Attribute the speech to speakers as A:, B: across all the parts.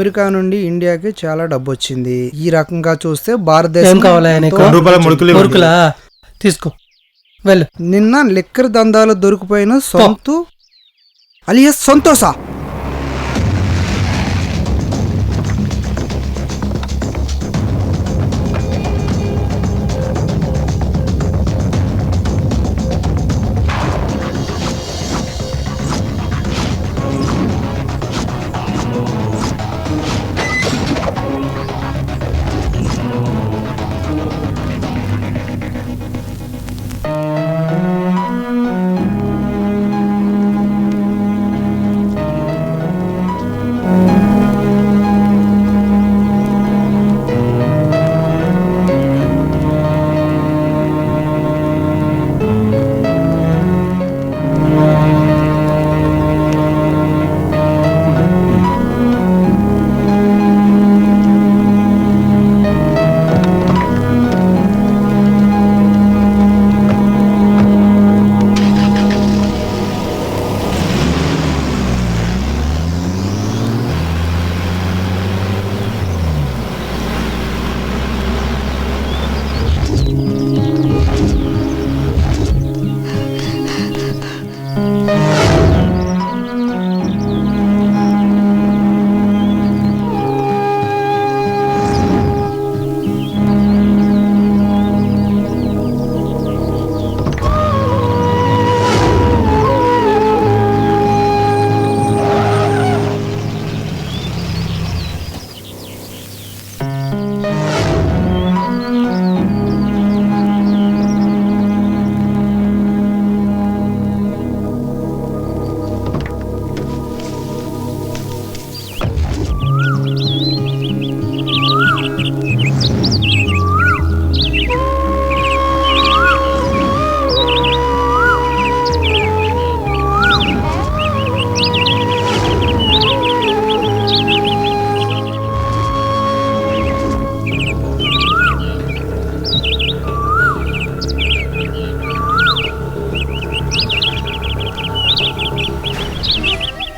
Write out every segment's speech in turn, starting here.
A: America నుండి ఇండియాకి చాలా డబ్బు వచ్చింది. ఈ రకంగా చూస్తే భారతదేశం
B: ఏం కావాలా నీకు? మురుకులా తీసుకో వెళ్ళు.
A: నిన్న లిక్కర్ దందాలు దొరికిపోయిన సొంతు అలియస్ సంతోషా.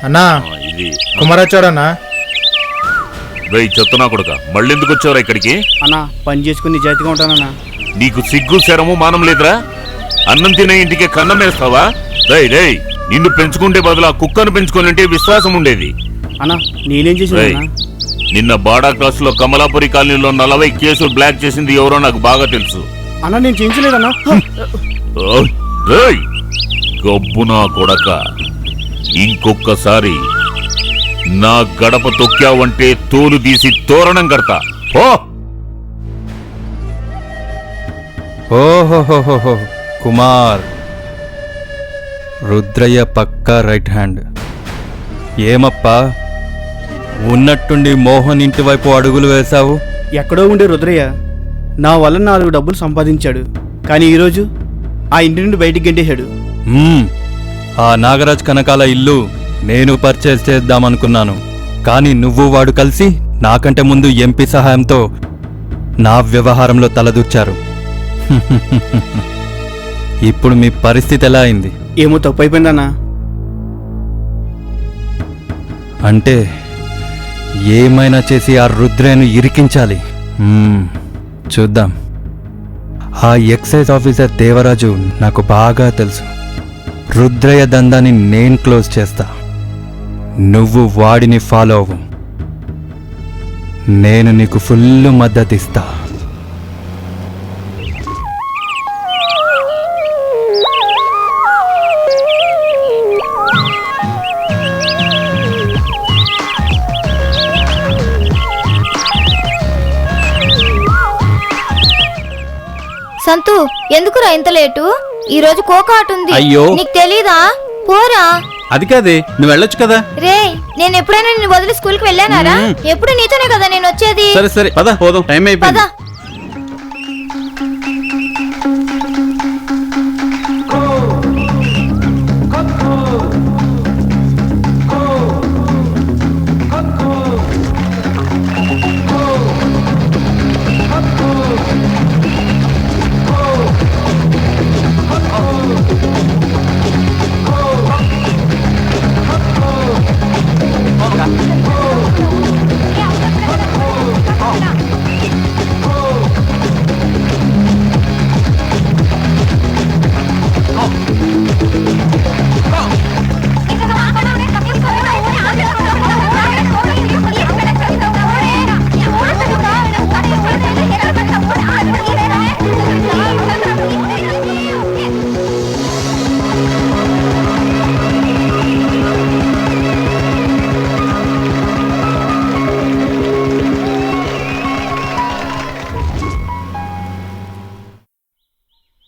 C: అన్నా
D: ఇది
C: కుమారాచారన్నా
D: వెయ్యి చెత్తనా కొడుక మళ్ళీ ఎందుకు వచ్చావురా ఇక్కడికి?
E: అన్నా పని చేసుకుని నిజాయితీగా ఉంటానన్నా.
D: నీకు సిగ్గు శరము మానం లేదురా? అన్నం తినే ఇంటికి కన్నం వేస్తావా? రేయ్ రేయ్, నిన్ను పెంచుకుంటే బదులు ఆ కుక్కను పెంచుకోనంటే విశ్వాసం ఉండేది.
E: అన్నా నేనేం చేశాను?
D: నిన్న బాడా క్లాస్ లో కమలాపురి కాలనీలో 40 కేసులు బ్లాక్ చేసింది ఎవరో నాకు బాగా తెలుసు.
E: అన్నా నేను చేయించలేదన్నా.
D: రేయ్ గబ్బునా కొడక, ఇంకొక్కసారి నా గడప తొక్కావంటే తోలు తీసి తోరణం కడతా.
F: ఓహోహోహో, కుమార్ రుద్రయ్య పక్కా రైట్ హ్యాండ్. ఏమప్పా ఉన్నట్టుండి మోహన్ ఇంటి వైపు అడుగులు వేశావు?
E: ఎక్కడో ఉండే రుద్రయ్య నా వల్ల 4 డబ్బులు సంపాదించాడు, కానీ ఈరోజు ఆ ఇంటి నుండి బయటికి గెంటేశాడు.
F: ఆ నాగరాజ్ కనకాల ఇల్లు నేను పర్చేస్ చేద్దామనుకున్నాను, కానీ నువ్వు వాడు కలిసి నాకంటే ముందు ఎంపీ సహాయంతో నా వ్యవహారంలో తలదూర్చారు. ఇప్పుడు మీ పరిస్థితి ఎలా అయింది?
E: ఏమో తప్పు అయిపోయిందన్నా.
F: అంటే ఏమైనా చేసి ఆ రుద్రయ్యను ఇరికించాలి. చూద్దాం. ఆ ఎక్సైజ్ ఆఫీసర్ దేవరాజు నాకు బాగా తెలుసు. రుద్రయ్య దందాన్ని నేను క్లోజ్ చేస్తా, నువ్వు వాడిని ఫాలో అవ్వు. నేను నీకు ఫుల్ మద్దతు ఇస్తా.
G: సంతు, ఎందుకురా ఇంత లేటు? ఈ రోజు కోకాట్ ఉంది.
H: అయ్యో,
G: నీకు తెలీదా? పోరా.
H: అది కాదే, నువ్వు వెళ్ళొచ్చు కదా.
G: రే, నేను ఎప్పుడైనా నిన్ను వదిలి స్కూల్ కి వెళ్ళానారా? ఎప్పుడు నీతోనే కదా నేను వచ్చేది.
H: సరే సరే పద పోదాం, టైం అయిపోయింది.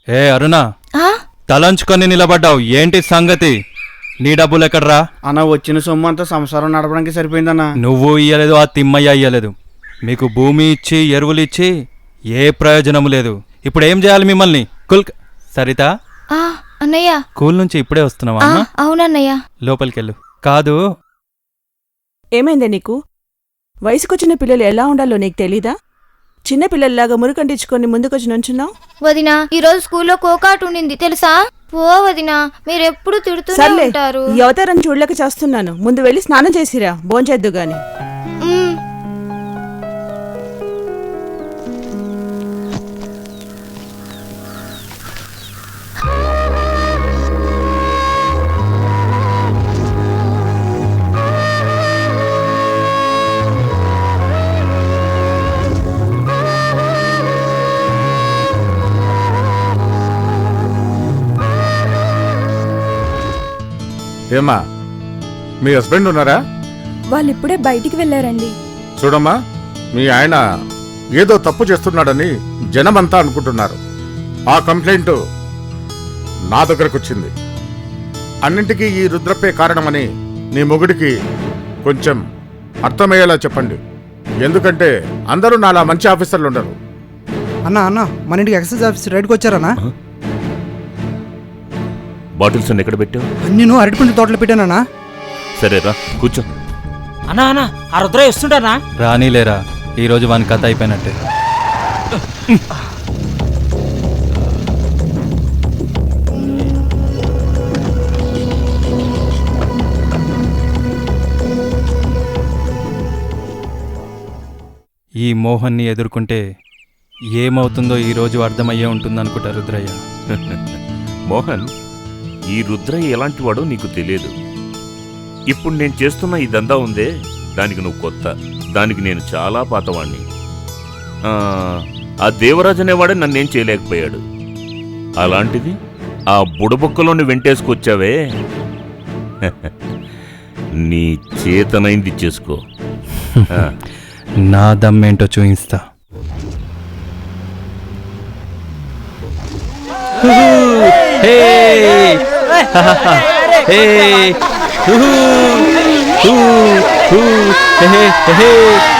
F: ఏ అరుణ,
G: ఆ?
F: తలంచుకొని నిలబడ్డావు, ఏంటి సంగతి? నీ డబ్బులు ఎక్కడ్రా?
E: అన్న వచ్చిన సొమ్ము అంతా సంసారం నడపడానికి సరిపోయిందన్నా.
F: నువ్వు ఇయ్యలేదు, ఆ తిమ్మయ్య ఇయ్యలేదు. మీకు భూమి ఇచ్చి ఎరువులు ఇచ్చి ఏ ప్రయోజనము లేదు. ఇప్పుడు ఏం చేయాలి మిమ్మల్ని? సరిత,
G: ఆ, అన్నయ్య.
F: స్కూల్ నుంచి ఇప్పుడే వస్తున్నావా?
G: ఆ, అవునన్నయ్య.
F: లోపలికెళ్ళు. కాదు,
C: ఏమైందే నీకు? వయసుకొచ్చిన పిల్లలు ఎలా ఉండాలో నీకు తెలీదా? చిన్న పిల్లల్లాగా మురుకంటించుకొని ముందుకొచ్చి నుంచున్నావు.
G: వదినా, ఈరోజు స్కూల్లో కోకాటు ఉండింది తెలుసా? ఓ వదినా, మీరెప్పుడు తిడుతూనే
C: సర్లే,
G: ఉంటారు.
C: ఈ అవతారం చూడలేక చేస్తున్నాను. ముందు వెళ్ళి స్నానం చేసిరా, భోంచేద్దు గాని.
G: ఉమ్.
I: ఏమ్మా, మీ హస్బెండ్ ఉన్నారా?
C: వాళ్ళిప్పుడే బయటికి వెళ్ళారండి.
I: చూడమ్మా, మీ ఆయన ఏదో తప్పు చేస్తున్నాడని జనమంతా అనుకుంటున్నారు. ఆ కంప్లైంట్ నా దగ్గరకు వచ్చింది. అన్నింటికీ ఈ రుద్రప్పే కారణమని నీ మొగుడికి కొంచెం అర్థమయ్యేలా చెప్పండి. ఎందుకంటే అందరూ నాలా మంచి ఆఫీసర్లు ఉండరు.
A: అన్న మన ఇంటికి ఎక్సైజ్ ఆఫీస్ రైడ్కి వచ్చారన్నా?
D: బాటిల్స్ అన్ని ఎక్కడ పెట్టావు?
A: నేను అరటిపండు తోటలో పెట్టానన్నా.
D: సరేరా, కూర్చో.
B: అన్నా అన్నా, ఆ రుద్రయ్య వస్తుంటానా?
F: రానీలేరా, ఈరోజు వాని కథ అయిపోయినట్టే. ఈ మోహన్ని ఎదుర్కొంటే ఏమవుతుందో ఈరోజు అర్థమయ్యే ఉంటుందనుకుంటా రుద్రయ్య.
D: మోహన్, ఈ రుద్రయ్య ఎలాంటివాడో నీకు తెలియదు. ఇప్పుడు నేను చేస్తున్న ఈ దందా ఉందే, దానికి నువ్వు కొత్త. దానికి నేను చాలా పాతవాణ్ణి. ఆ దేవరాజు అనేవాడే నన్నేం చేయలేకపోయాడు. అలాంటిది ఆ బుడబొక్కలోని వెంటేసుకొచ్చావే, నీ చేతనైంది చేసుకో.
F: నా దమ్మేంటో చూయిస్తా.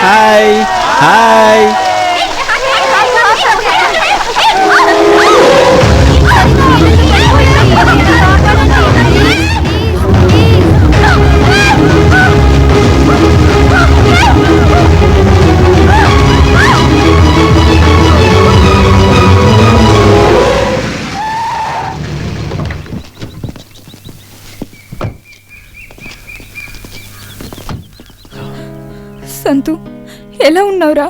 F: Hi hi.
C: సంతు, ఎలా ఉన్నావురా?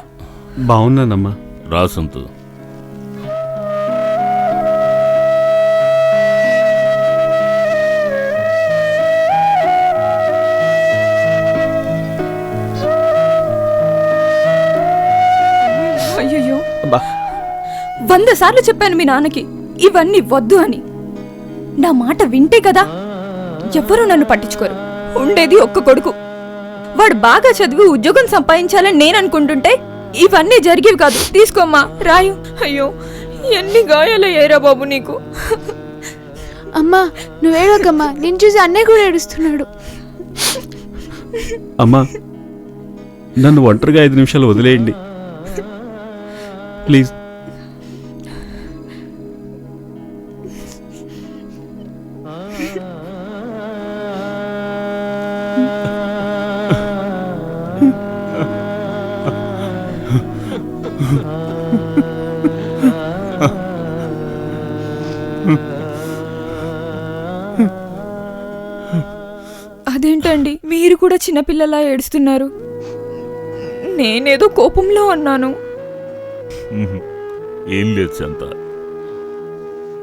H: బాగున్నానమ్మా.
D: రాసంతు,
C: అయ్యయ్యో, 100 సార్లు చెప్పాను మీ నాన్నకి ఇవన్నీ వద్దు అని. నా మాట వింటే కదా. ఎవ్వరూ నన్ను పట్టించుకోరు. ఉండేది ఒక్క కొడుకు. వాడు బాగా చదివి ఉద్యోగం సంపాదించాలని నేను అనుకుంటుంటే ఇవన్నీ జరిగేవి కాదు. తీసుకోమ్మా, రాయు. అయ్యో, ఎన్ని గాయాలయ్యారా బాబు నీకు.
J: అమ్మా, నువ్వేడకమ్మా, నేను చూసి అన్నయ్య కూడా ఏడుస్తున్నాడు.
H: అమ్మా, నన్ను ఒంటరిగా 5 నిమిషాలు వదిలేయండి ప్లీజ్.
C: అదేంటండి, మీరు కూడా చిన్నపిల్లలా ఏడుస్తున్నారు? నేనేదో కోపంలో అన్నాను.
D: ఏం లేదు శాంత,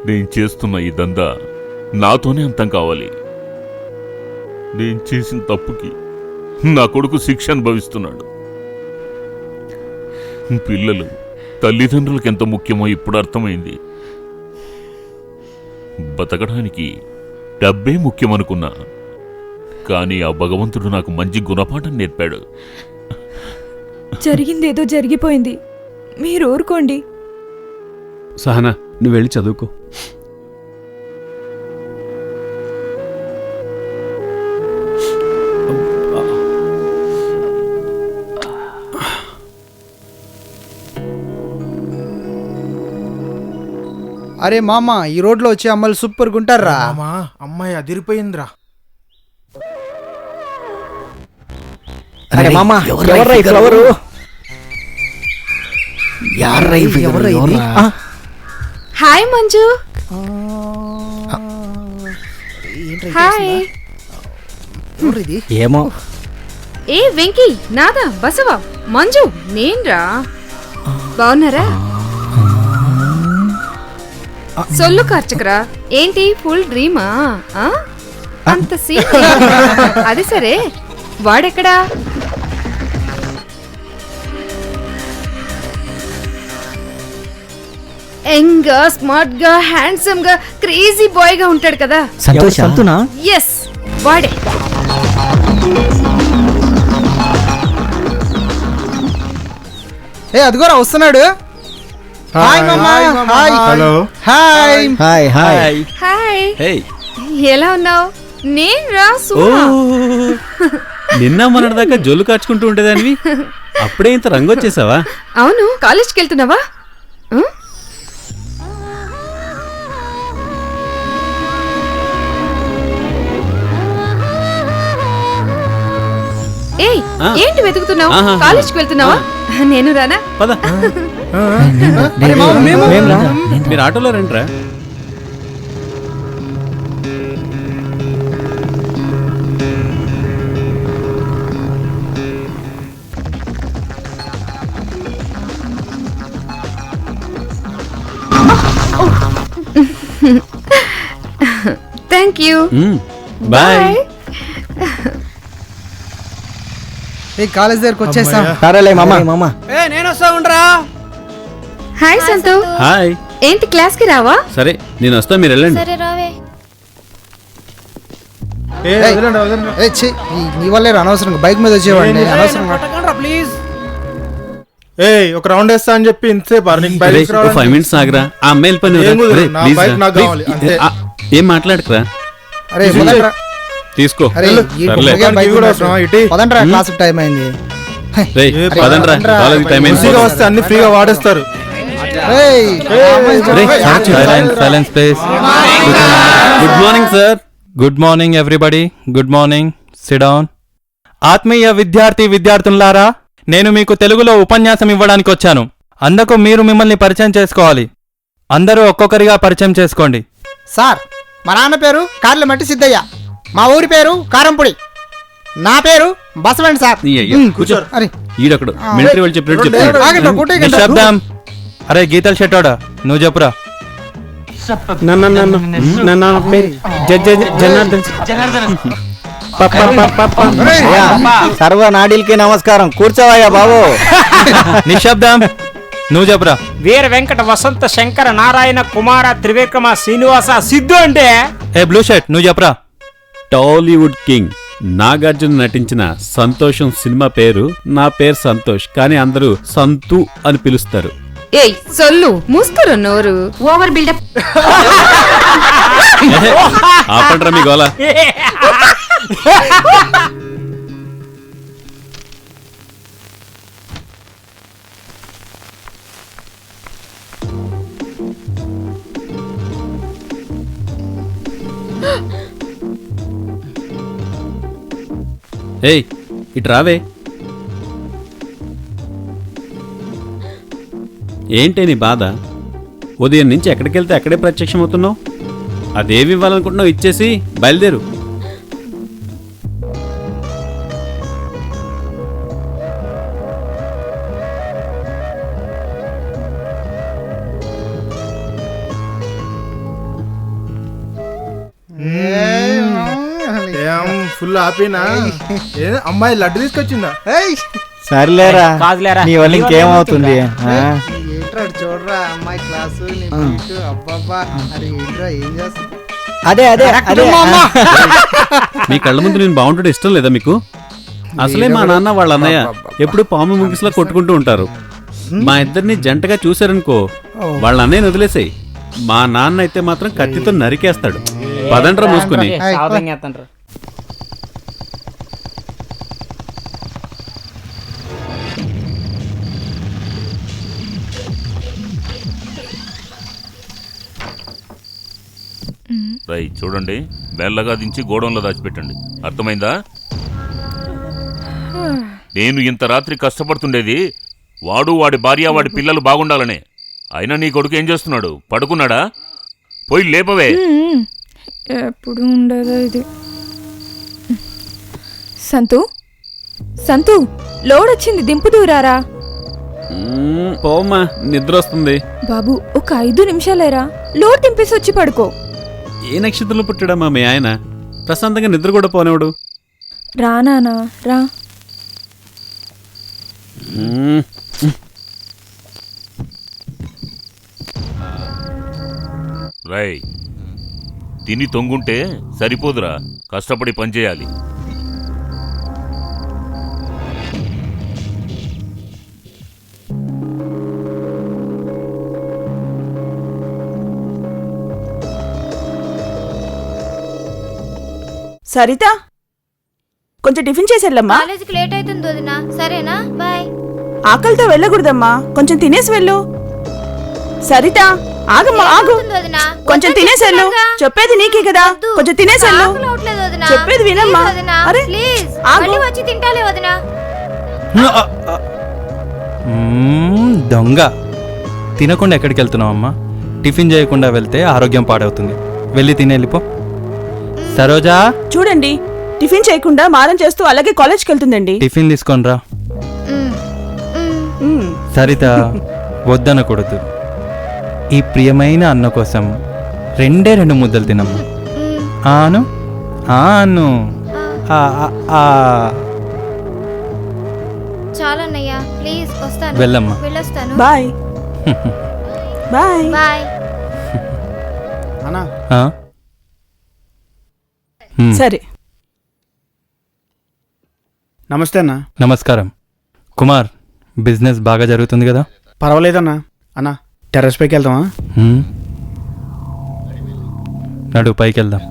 D: నేను చేస్తున్న ఈ దందా నాతోనే అంతం కావాలి. నేను చేసిన తప్పుకి నా కొడుకు శిక్ష అనుభవిస్తున్నాడు. పిల్లలు తల్లిదండ్రులకు ఎంత ముఖ్యమో ఇప్పుడు అర్థమైంది. బతకడానికి డబ్బే ముఖ్యమనుకున్నా, కానీ ఆ భగవంతుడు నాకు మంచి గుణపాఠం నేర్పాడు.
C: జరిగిందేదో జరిగిపోయింది, మీరు ఊరుకోండి.
H: సహనా నువ్వు వెళ్ళి చదువుకో.
A: అరే మామ, ఈ రోడ్లో వచ్చే అమ్మాయిలు సూపర్ గుంటారా.
B: అమ్మాయి అదిరిపోయిందిరా.
A: అరే మామ, ఎవర్రా ఈ ఫ్లవరు? ఎవర్రా ఇది?
J: హాయ్ మంజు. హాయ్.
A: ఇది
B: ఏమో.
J: ఏ వెంకీ, నాదా, బసవా, మంజు, నేన్రా. బాగున్నారా? సొల్లు కార్చకరా. ఏంటి ఫుల్ డ్రీమా? అంత సీన్. అది సరే, వాడెక్కడా? యంగ్గా, స్మార్ట్ గా, హ్యాండ్సమ్ గా, క్రేజీ బాయ్ గా ఉంటాడు కదా.
B: సంతోషనా?
J: ఎస్, వాడే.
A: ఏ అదిగోరా వస్తున్నాడు. హాయ్ మామ. Hi.
B: Hello.
A: Hi.
B: Hi hi.
J: Hi.
H: Hey
J: ఎలా ఉన్నావు? నేను రా
H: ఓ
J: సుమా.
H: నిన్న మొన్నటిదాకా జొల్లు కాచుకుంటూ ఉండేదానివి, అప్పుడే ఇంత రంగు వచ్చేసావా?
J: అవును, కాలేజ్కి వెళ్తున్నావా? ఏయ్, ఏంటి వెతుకుతున్నావు?
H: ఆహా.
J: కాలేజ్కి వెళ్తున్నావా? నేను రానా?
H: పద
A: అరే మామ, మేము
H: మీరు ఆటోలో రండిరా.
J: Thank you.
H: బాయ్.
A: ఏ కాలేజ్ దగ్గరకు వచ్చేసాం.
B: సరేలే మామ.
A: ఏ నేను వస్తా ఉండరా.
J: హాయ్ సంతు.
H: హాయ్.
J: ఏంటి క్లాస్ కి రావా?
H: సరే నేను వస్తా, మీరు వెళ్ళండి.
G: సరే రావే.
A: ఏ ఛీ, నీ వల్లే అనవసరంగా బైక్ మీద వచ్చేవాడిని. అనవసరంగా
B: ప్లీజ్. ఏయ్, ఒక రౌండ్ వేస్తా అని చెప్పి ఇంతసేపు
H: అరే, ఓ 5 minutes ఆగరా. ఆ అమ్మాయిల పని
B: ఏం కుదరదు,
H: అరే,
B: నా
H: please
B: బైక్
H: రా,
B: నాకు
H: please.
B: కావాలి, అంతే.
H: ఏం మాట్లాడకరా,
A: అరే మొదలరా.
H: తీసుకో.
A: అరే ఈ
H: సర్లే.
A: కుక్కగా బైక్
B: కూడా
A: కూడా
B: అవసరమా? ఇటీ.
A: పదండ్రా, క్లాస్ టైం అయింది.
H: రేయ్, పదండ్రా, కాలేజీ టైం అయింది.
B: ఫ్రీగా వస్తే అన్ని ఫ్రీగా వాడేస్తారు.
A: ఏయ్,
F: silence please.
H: Good morning sir.
F: Good morning everybody. Good morning. SIT down. ఆత్మీయ విద్యార్థులారా, నేను మీకు తెలుగులో ఉపన్యాసం ఇవ్వడానికి వచ్చాను. అందుకు మీరు మిమ్మల్ని పరిచయం చేసుకోవాలి. అందరూ ఒక్కొక్కరిగా పరిచయం చేసుకోండి.
A: సార్, మా నాన్న పేరు కార్లమట్టి సిద్ధయ్య. మా ఊరి పేరు కారంపొడి. నా పేరు బసవండి సార్.
H: నీ అయ్యా, కూర్చో.
A: అరే
H: ఈడొకడు మిలిటరీ వాళ్ళు చెప్పినట్టు చెప్తాడు.
A: ఆగండి, కొట్టేయకండి.
F: నిశ్శబ్దం. అరే గీతల్ షెట్టోడా, నువ్వు చెప్పురా.
B: సర్వనాడీలకి నమస్కారం. కూర్చోవయ్యా బాబు.
F: నిశ్శబ్దం. నువ్వు చెప్పురా.
K: వీర వెంకట వసంత శంకర నారాయణ కుమార త్రివిక్రమ శ్రీనివాస సిద్ధు అంటే.
F: ఏ బ్లూ షర్ట్, నువ్వు చెప్పురా.
H: టాలీవుడ్ కింగ్ నాగార్జున నటించిన సంతోషం సినిమా పేరు నా పేరు సంతోష్, కానీ అందరూ సంతు అని పిలుస్తారు.
J: ఏయ్ సొల్లు మూసుకోరు నోరు. Over buildup.
H: ఆపండ్రా మీ గోల. ఏయ్, ఇటు రావే. ఏంటే నీ బాధ? ఉదయం నుంచి ఎక్కడికెళ్తే అక్కడే ప్రత్యక్షమవుతున్నావు. అదేమి ఇవ్వాలనుకుంటున్నావు ఇచ్చేసి బయలుదేరు.
B: ఫుల్ హ్యాపీనా? అమ్మాయి లడ్డు తీసుకొచ్చిందా?
A: సర్లేరా,
K: కాదులేరా,
A: నీ వల్ల ఇంకేమవుతుంది.
B: చూడరా అమ్మాయి క్లాసు.
A: అదే అదే అదే.
H: మీ కళ్ళ ముందు నేను బాగుంటుంటే ఇష్టం లేదా మీకు? అసలే మా నాన్న వాళ్ళ అన్నయ్య ఎప్పుడు పాము ముగిసిలా కొట్టుకుంటూ ఉంటారు. మా ఇద్దరిని జంటగా చూశారనుకో వాళ్ళ అన్నయ్యని వదిలేసాయి. మా నాన్న అయితే మాత్రం కత్తితో నరికేస్తాడు. పదండ్రా మూసుకుని.
K: సావధానంగా ఎత్తండ్రు.
D: రై చూడండి, బెల్లగా దించి గోడంలో దాచిపెట్టండి. అర్థమైందా? నేను ఇంత రాత్రి కష్టపడుతుండేది వాడు, వాడి భార్య, వాడి పిల్లలు బాగుండాలనే. అయినా నీ కొడుకు ఏం చేస్తున్నాడు? పడుకున్నాడా? పోయి లేపవే.
C: ఎప్పుడు ఉండేదో ఇది. సంతు సంతు, లోడ్ వచ్చింది, దింపు దూరారా.
H: పోమ్మా, నిద్ర వస్తుంది.
C: బాబు ఒక 5 నిమిషాలేరా, లోడ్ దింపేసి వచ్చి పడుకో.
H: ఏ నక్షత్రంలో పుట్టాడమ్మా మీ ఆయన? ప్రశాంతంగా నిద్ర కూడా పోనేవాడు.
C: రా నానా రా.
D: రై తిని తొంగుంటే సరిపోదురా, కష్టపడి పనిచేయాలి.
J: సరిత, కొంచెం టిఫిన్ చేసేళ్ళమ్మా.
G: కాలేజీకి లేట్ అవుతుంది వదినా. సరేనా, బాయ్.
J: ఆకలితో వెళ్ళకూడదమ్మా, కొంచెం తినేసి వెళ్ళు. సరిత, ఆగమ్మా, ఆగు. కొంచెం తినేసేళ్ళు. చెప్పేది నీకే కదా, కొంచెం తినేసేళ్ళు. చెప్పేది వినమ్మా. అరే ఆగు.
G: వచ్చి తింటాలే వదినా.
F: దొంగ తినకుండా ఎక్కడికి వెళ్తున్నావు అమ్మా? టిఫిన్ చేయకుండా వెళ్తే ఆరోగ్యం పాడవుతుంది. వెళ్ళి తిని వెళ్ళిపో. సరోజా,
J: చూడండి, టిఫిన్ చేయకుండా మారం చేస్తూ అలాగే కాలేజ్కి వెళ్తుందండి.
F: టిఫిన్ తీసుకొని రా. సరిత, వద్దనకూడదు. ఈ ప్రియమైన అన్న కోసం 2 ముద్దలు తినమ్మా. ఆను ఆను.
G: చాలన్నయ్యా, ప్లీజ్ వస్తాను.
F: వెళ్ళమ్మా.
G: వెళ్ళొస్తాను.
J: Bye bye
G: bye.
E: అన్నా
J: సరే.
E: నమస్తే అన్నా.
F: నమస్కారం. కుమార్, బిజినెస్ బాగా జరుగుతుంది కదా?
E: పర్వాలేదన్నా. అన్నా, టెర్రస్ పైకి వెళ్దామా?
F: నడు, పైకి వెళ్దాం.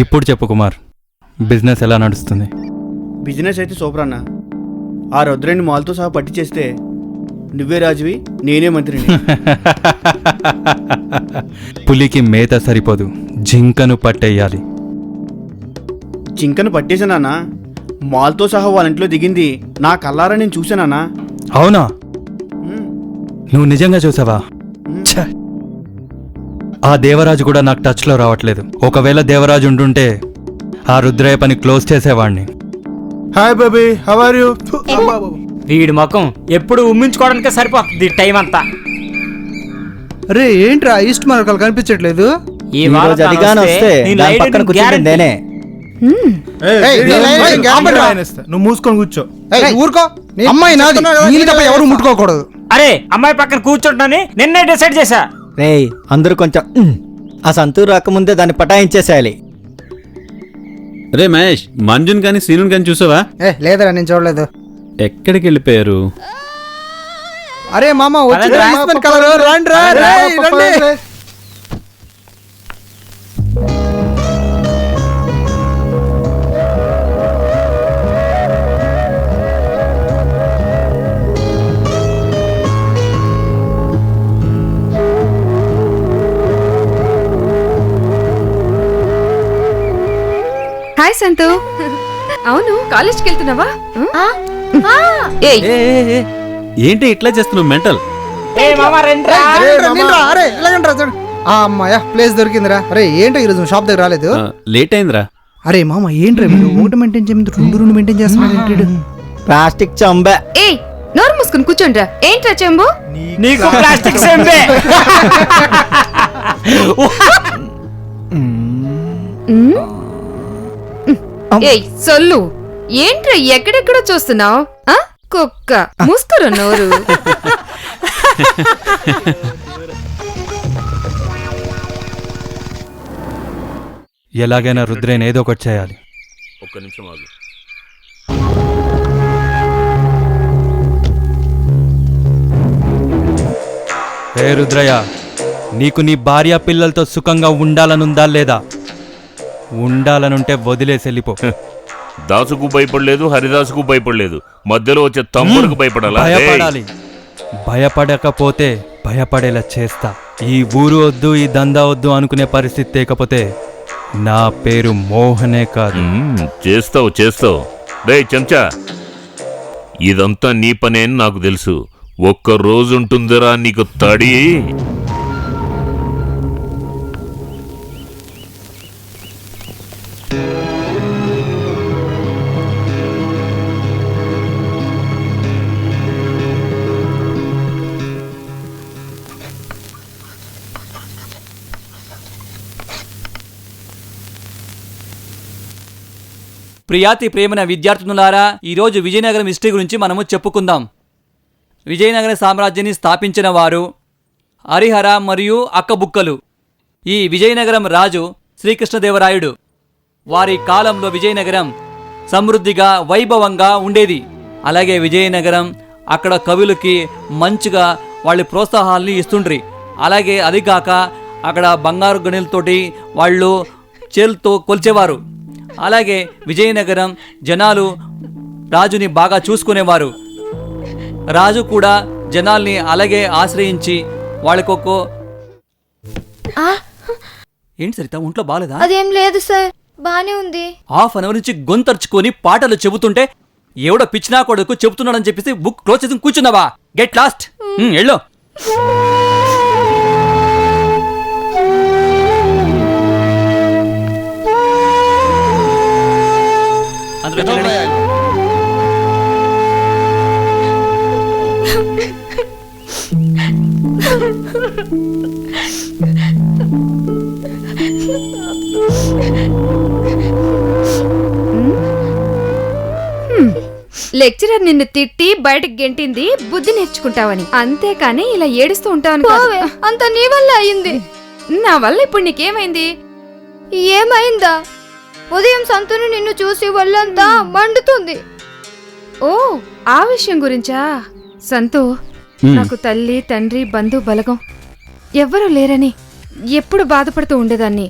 F: ఇప్పుడు చెప్పు కుమార్, బిజినెస్ ఎలా నడుస్తుంది?
E: బిజినెస్ అయితే సూపర్ అన్నా. ఆ రుద్రాన్ని మాల్తో సహా పట్టి చేస్తే నువ్వే రాజువి, నేనే మంత్రిని.
F: పులికి మేత సరిపోదు, జింకను పట్టేయాలి.
E: జింకను పట్టేశానా? మాల్తో సహా వాళ్ళ ఇంట్లో దిగింది నా కల్లారా నేను చూశానా?
F: అవునా? నువ్వు నిజంగా చూసావా? ఛ! ఆ దేవరాజు కూడా నాకు టచ్లో రావట్లేదు. ఒకవేళ దేవరాజు ఉంటుంటే ఆ రుద్రయ్య పని క్లోజ్ చేసేవాడిని.
B: Hi baby, how are you?
K: వీడి ముఖం ఎప్పుడు ఉమ్మించుకోవడానికే సరిపోతుంది టైం అంతా.
B: అరే ఏంట్రా ఈస్ట్ మార్కలు కనిపించట్లేదు?
K: ఈ రోజు అడిగాను వస్తే దాని పక్కన కూర్చుంటుంది నేనే.
B: నువ్వు మూసుకొని కూర్చో.
A: ఊరుకో, అమ్మాయి నాది, నీది తప్ప ఎవరు ముట్టుకోకూడదు.
K: అరే, అమ్మాయి పక్కన కూర్చుంటానని నిన్నే డిసైడ్ చేశా.
L: రేయ్, అందరూ కొంచెం ఆ సంతూర్ రాకముందే దాన్ని పటాయించేసేయాలి.
H: రే మహేష్, మంజున్ కానీ సీనున్ కానీ చూసావా?
A: లేదరా, నేను చూడలేదు.
H: ఎక్కడికి వెళ్ళిపోయారు?
A: అరే మామ, వచ్చి రండి రండి.
C: హాయ్ సంతు. అవును, కాలేజ్కి వెళ్తున్నావా?
H: ఏంటి ఇట్లా చేస్తున్నావు? మెంటల్.
A: అమ్మాయా, ప్లేస్ దొరికిందిరా. అరే ఏంటో ఈరోజు షాప్ దగ్గర రాలేదు?
H: లేట్ అయిందిరా.
A: అరే మామ, ఏంట్రా మీరు ఒకటి మెయింటైన్ చేయమంది 2 మెయింటైన్ చేస్తున్నాడు.
L: ప్లాస్టిక్ చంబే.
C: ఏయ్, నోరు మూసుకుని కూర్చోండ్రా. ఏంట్రా చెంబు?
K: నీకు ప్లాస్టిక్ చెంబే.
C: ఏయ్ సొల్లు, ఏంట్రా ఎక్కడెక్కడో చూస్తున్నావు? కుక్క మూసుకురు నోరు.
F: ఎలాగైనా రుద్రేని ఏదో ఒకటి చేయాలి.
D: ఒక్క నిమిషం ఆగు.
F: రే రుద్రయ్య, నీకు నీ భార్య పిల్లలతో సుఖంగా ఉండాలనుందా లేదా? ఉండాలనుంటే వదిలేసి వెళ్ళిపో.
D: దాసుకు భయపడలేదు, హరిదాసుకు భయపడలేదు, మధ్యలో వచ్చే తమ్ముడికి భయపడాలా?
F: భయపడాలి. భయపడకపోతే భయపడేలా చేస్తా. ఈ ఊరు వద్దు, ఈ దందా వద్దు అనుకునే పరిస్థితి లేకపోతే నా పేరు మోహనే కాదు.
D: చేస్తావు చేస్తావు. రే చెంచా, ఇదంతా నీ పనే అని నాకు తెలుసు. ఒక్క రోజుంటుందిరా నీకు తడి.
M: ప్రియాతి ప్రేమన విద్యార్థులారా, ఈరోజు విజయనగరం హిస్టరీ గురించి మనము చెప్పుకుందాం. విజయనగర సామ్రాజ్యాన్ని స్థాపించిన వారు హరిహర మరియు అక్కబుక్కలు. ఈ విజయనగరం రాజు శ్రీకృష్ణదేవరాయుడు. వారి కాలంలో విజయనగరం సమృద్ధిగా వైభవంగా ఉండేది. అలాగే విజయనగరం అక్కడ కవులకి మంచిగా వాళ్ళ ప్రోత్సాహాలని ఇస్తుండ్రి. అలాగే అది కాక అక్కడ బంగారు గనులతోటి వాళ్ళు చేలుతో కొల్చేవారు. అలాగే విజయనగరం జనాలు రాజుని బాగా చూసుకునేవారు. రాజు కూడా జనాల్ని అలాగే ఆశ్రయించి వాళ్ళకొక్కో... ఏంటి సరిత, ఒంట్లో బాలేదా?
G: అదేం లేదు సార్, బానే ఉంది.
M: హాఫ్ అన్ అవర్ నుంచి గొంతర్చుకొని పాటలు చెబుతుంటే ఎవడో పిచ్చినా కొడుకు చెబుతున్నాడని చెప్పేసి బుక్ క్లోజ్ చేసి కూర్చున్నావా? Get lost. ఎల్లో.
C: లెక్చరర్ నిన్ను తిట్టి బయటకు గెంటింది బుద్ధి నేర్చుకుంటావని, అంతేకాని ఇలా ఏడుస్తూ ఉంటావని కాదు.
G: అంత నీ వల్ల అయింది.
C: నా వల్ల ఇప్పుడు నీకేమైంది?
G: ఏమైందా? ఉదయం సంతుని నిన్ను చూసి ఒళ్ళంతా మండుతుంది.
C: ఓ, ఆ విషయం గురించా? సంతు, నాకు తల్లి తండ్రి బంధు బలగం ఎవ్వరూ లేరని ఎప్పుడు బాధపడుతూ ఉండేదాన్ని.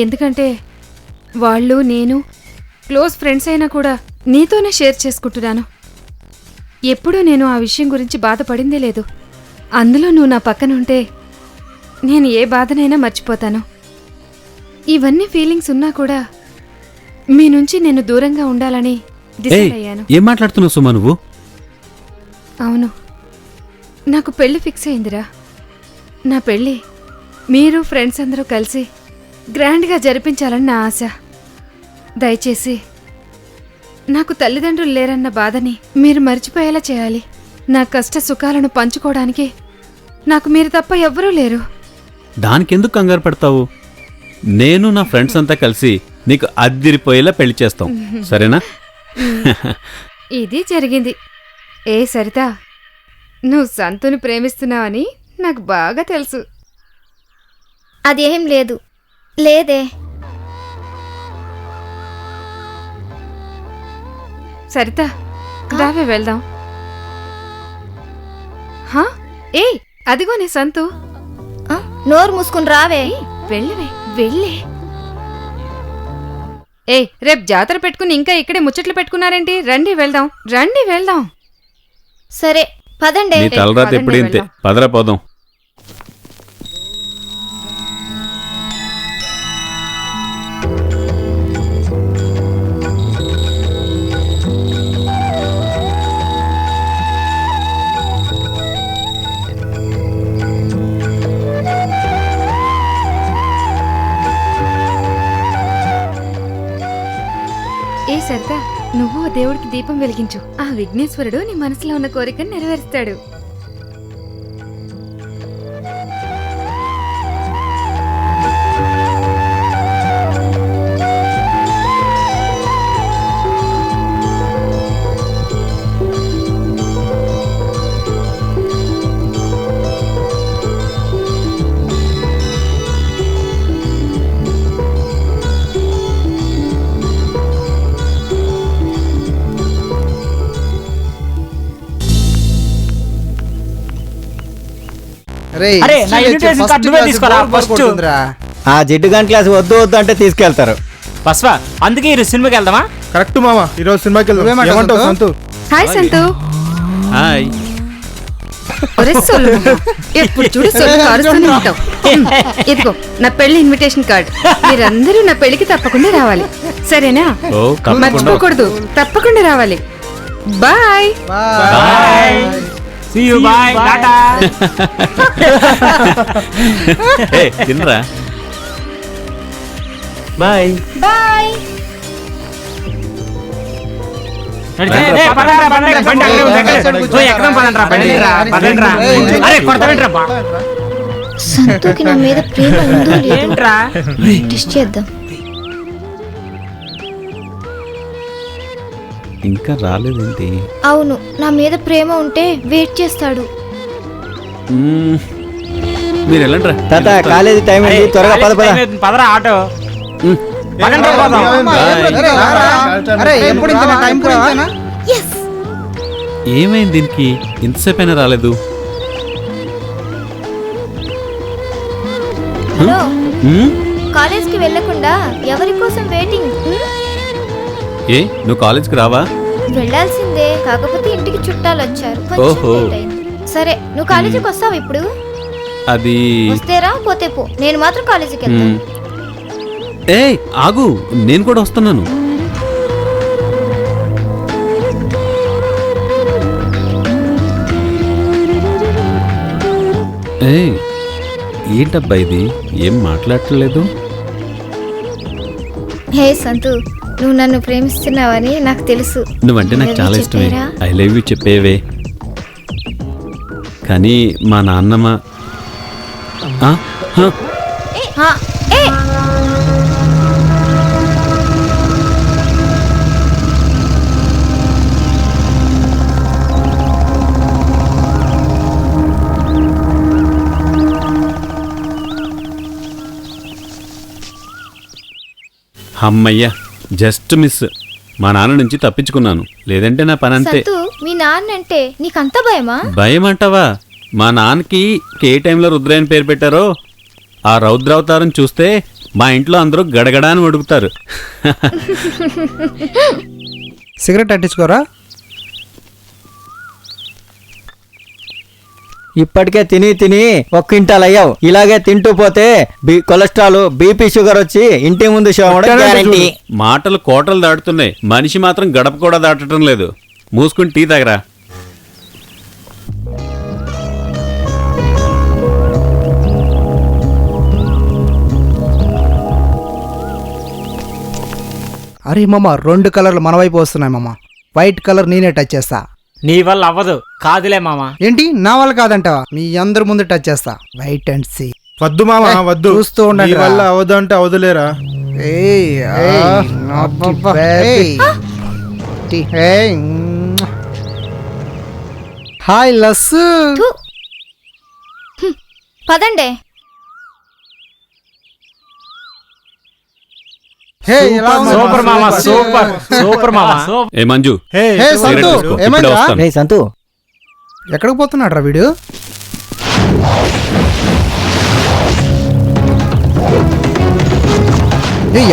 C: ఎందుకంటే వాళ్ళు నేను క్లోజ్ ఫ్రెండ్స్ అయినా కూడా నీతోనే షేర్ చేసుకుంటున్నాను. ఎప్పుడూ నేను ఆ విషయం గురించి బాధపడిందే లేదు. అందులో నువ్వు నా పక్కన ఉంటే నేను ఏ బాధనైనా మర్చిపోతాను. ఇవన్నీ ఫీలింగ్స్ ఉన్నా కూడా మీ నుంచి నేను దూరంగా ఉండాలని డిసైడ్ అయ్యాను.
H: ఏం మాట్లాడుతున్నావు సుమా నువ్వు?
C: అవును, నాకు పెళ్లి ఫిక్స్ అయిందిరా. నా పెళ్లి మీరు ఫ్రెండ్స్ అందరూ కలిసి గ్రాండ్గా జరిపించాలని నా ఆశ. దయచేసి నాకు తల్లిదండ్రులు లేరన్న బాధని మీరు మర్చిపోయేలా చేయాలి. నా కష్ట సుఖాలను పంచుకోవడానికి నాకు మీరు తప్ప ఎవ్వరూ లేరు.
H: దానికెందుకు కంగారు పడతావు? నేను నా ఫ్రెండ్స్ అంతా కలిసి నీకు అద్దిరిపోయేలా పెళ్లి చేస్తాం, సరేనా?
C: ఇది జరిగింది. ఏ సరిత, నువ్వు సంతుని ప్రేమిస్తున్నావని నాకు బాగా తెలుసు.
G: అదేం లేదు. లేదే.
C: సరిత, రావే వెళ్దాం. ఏ అదిగో నీ సంతు.
G: నోరు మూసుకుని రావే.
C: వెళ్ళవే, వెళ్ళే. ఏ, రేపు జాతర పెట్టుకుని ఇంకా ఇక్కడే ముచ్చట్లు పెట్టుకున్నారేంటి? రండి వెళ్దాం, రండి వెళ్దాం.
G: సరే పదండి.
H: నీ తలరాత ఎప్పుడు ఇంతే, పదరా పోదాం.
C: ఏ సరిత, నువ్వు దేవుడికి దీపం వెలిగించు. ఆ విఘ్నేశ్వరుడు నీ మనసులో ఉన్న కోరికను నెరవేరుస్తాడు.
K: అరే నా ఇన్విటేషన్ కార్డు నువ్వే తీసుకోరా ఫస్ట్.
L: ఆ జిడ్డు గన్ క్లాస్ వద్దు వద్దు అంటే తీసుకెళ్తారు.
K: బస్వా అందుకే ఈరోజు సినిమాకి వెళ్దామా?
E: కరెక్ట్ మామ, ఈరోజు సినిమాకి వెళ్దాం. ఏమంటావు సంతు?
C: హాయ్ సంతు.
H: హాయ్.
C: ఎప్పుడు చూడు సొల్లు కారుస్తూనే ఉంటావు. ఇదిగో నా పెళ్లి ఇన్విటేషన్ కార్డ్. మీరందరూ నా పెళ్లికి తప్పకుండా రావాలి, సరేనా?
H: ఓ తప్పకుండా.
C: మర్చిపోకూడదు, తప్పకుండా రావాలి. బాయ్.
K: See you, bye, టాటా.
H: ఏ తినరా.
K: బాయ్.
G: బాయ్. సంతూకి నా మీద ప్రేమ ఉందో లేదో టెస్ట్ చేద్దాం.
H: ఇంకా రాలేదేంటి?
G: అవును, నా మీద ప్రేమ ఉంటే వెయిట్ చేస్తాడు.
H: మీరు వెళ్ళండి రా.
L: తాత కాలేజీ టైం అయింది, త్వరగా పద పద.
K: పదరా ఆటో.
A: ఎప్పుడు ఇంత టైం కూడా
H: ఏమైంది దీనికి? ఇంతసేపు అయినా రాలేదు.
G: హలో, కాలేజ్కి వెళ్ళకుండా ఎవరి కోసం వెయిటింగ్?
H: ఏ నువ్వు కాలేజ్కి రావా?
G: వెళ్ళాల్సిందే, కాకపోతే ఇంటికి చుట్టాలు వచ్చారు, కొంచెం
H: ఓహో.
G: లేట్ అయింది. సరే, నువ్వు కాలేజీకి వస్తావు ఇప్పుడు?
H: అది
G: వస్తేరా పోతే పో, నేను మాత్రం కాలేజీకి వెళ్తాను.
H: ఏ ఆగు, నేను కూడా వస్తున్నాను. ఏ ఏంటబ్బా ఇది, ఏం మాట్లాడట్లేదు?
G: హే సంతు, నువ్వు నన్ను ప్రేమిస్తున్నావని నాకు తెలుసు.
H: నువ్వంటే నాకు చాలా ఇష్టమే.
G: చెప్పేరా?
H: ఐ లవ్ యూ చెప్పేవే. కానీ మా నాన్నమ్మ ఆ? హ?
G: హా, ఏ
H: అమ్మయ్యా, జస్ట్ మిస్. మా నాన్న నుంచి తప్పించుకున్నాను, లేదంటే నా పని అంతే.
G: సంతు, మీ నాన్న అంటే నీకంత భయమా?
H: భయం అంటావా? మా నాన్నకి ఏ టైంలో రుద్ర అని పేరు పెట్టారో ఆ రౌద్రావతారం చూస్తే మా ఇంట్లో అందరూ గడగడా అని అడుగుతారు.
A: సిగరెట్ అంటించుకోరా?
L: ఇప్పటికే తిని తిని ఒక్కింటాలు అయ్యావు. ఇలాగే తింటూ పోతే కొలెస్ట్రాల్, బీపీ, షుగర్ వచ్చి ఇంటి ముందు గ్యారంటీ.
H: మాటలు కోటలు దాటుతున్నాయి, మనిషి మాత్రం గడప కూడా దాటడం లేదు. మూసుకుని టీ తాగరా.
A: అరే మామ, 2 కలర్లు మన వైపు వస్తున్నాయి మామ. వైట్ కలర్ నేనే టచ్ చేస్తా.
K: నీ వల్ల అవ్వదు, కాదులే మామా.
A: ఏంటి నా వల్ల కాదంటావా? మీ అందరి ముందు టచ్ చేస్తా. Wait and see.
E: వద్దు మామ, వద్దు.
A: చూస్తూ ఉండండి.
E: నీ వల్ల అవదు అంటే అవదులేరా.
A: హాయ్ లస్సు.
G: పదండే.
K: సూపర్ మామా, సూపర్ సూపర్ మామా.
H: ఏ మంజు,
A: సంతు,
H: ఇప్పుడే
A: ఏమైందిరా?
H: వస్తాను.
L: రే సంతు,
A: ఎక్కడికి పోతున్నాడు రా వీడు?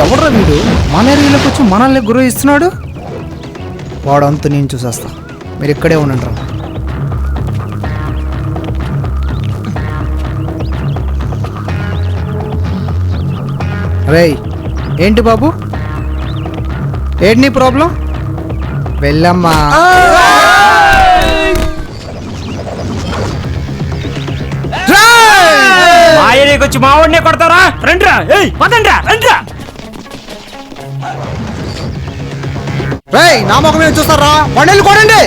A: ఎవడ్రా వీడు? మన ఏరియాలోకి వచ్చి మనల్ని గురువు ఇస్తున్నాడు. వాడంతా నేను చూసేస్తా, మీరు ఇక్కడే ఉండండి రా. రేయ్, ఏంటి బాబు, ఏంటి నీ ప్రాబ్లం? వెళ్ళమ్మా.
K: మా ఏరియాకి వచ్చి మా వాడినే కొడతారా? రండిరా, పదండ్రా, రండిరా.
A: రేయ్, నా ముఖం మీద చూస్తారా? వండలు కొడండి.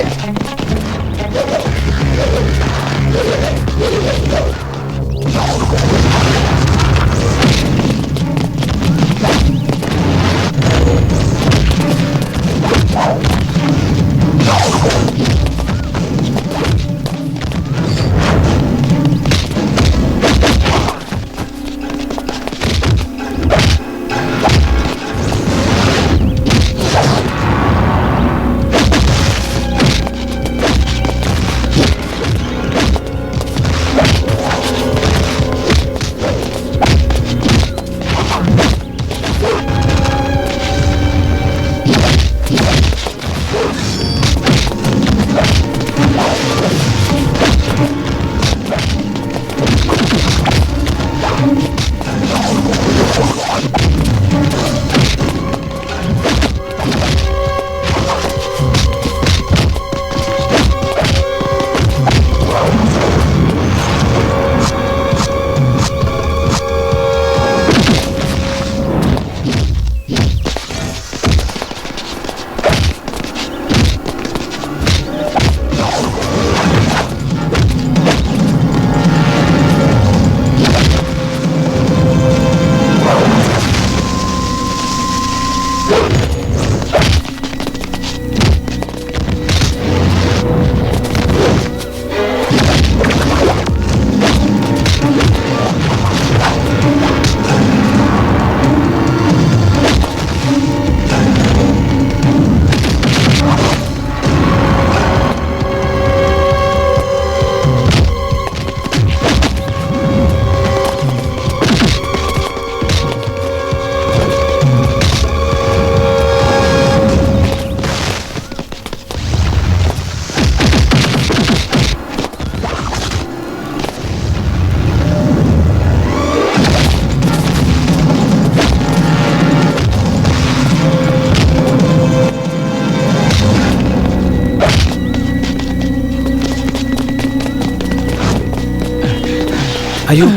H: అయ్యో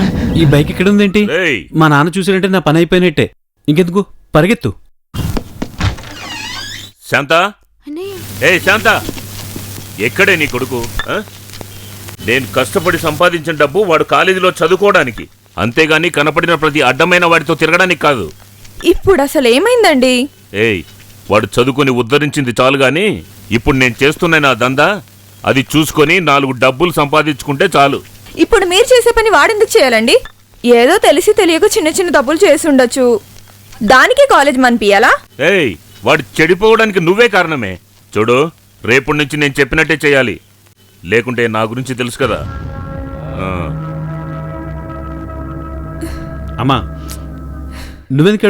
H: ఈ బైక్ ఇక్కడ ఉందేంటి?
D: రేయ్.
H: మా నాన్న చూసినట్టే నా పని అయిపోయినట్టే. ఇంకెందుకు పరిగెత్తు.
D: శాంత, శాంత, ఎక్కడే నీ కొడుకు? నేను కష్టపడి సంపాదించిన డబ్బు వాడు కాలేజీలో చదువుకోవడానికి, అంతేగాని కనపడిన ప్రతి అడ్డమైన వాడితో తిరగడానికి కాదు.
C: ఇప్పుడు అసలు ఏమైందండి?
D: వాడు చదువుకుని ఉద్ధరించింది చాలు గాని ఇప్పుడు నేను చేస్తున్న నా దందా అది చూసుకొని 4 డబ్బులు సంపాదించుకుంటే చాలు.
C: ఇప్పుడు మీరు చేసే పని వాడెందుకు చేయాలండి? ఏదో తెలిసి తెలియక చిన్న చిన్న తప్పులు చేసి ఉండొచ్చు, దానికి కాలేజ్ మనిపియాలా?
D: వాడు చెడిపోవడానికి నువ్వే కారణమే. చూడు, రేపటి నుంచి నేను చెప్పినట్టే చేయాలి, లేకుంటే నా గురించి తెలుసు కదా.
H: అమ్మా నువ్వెందుకు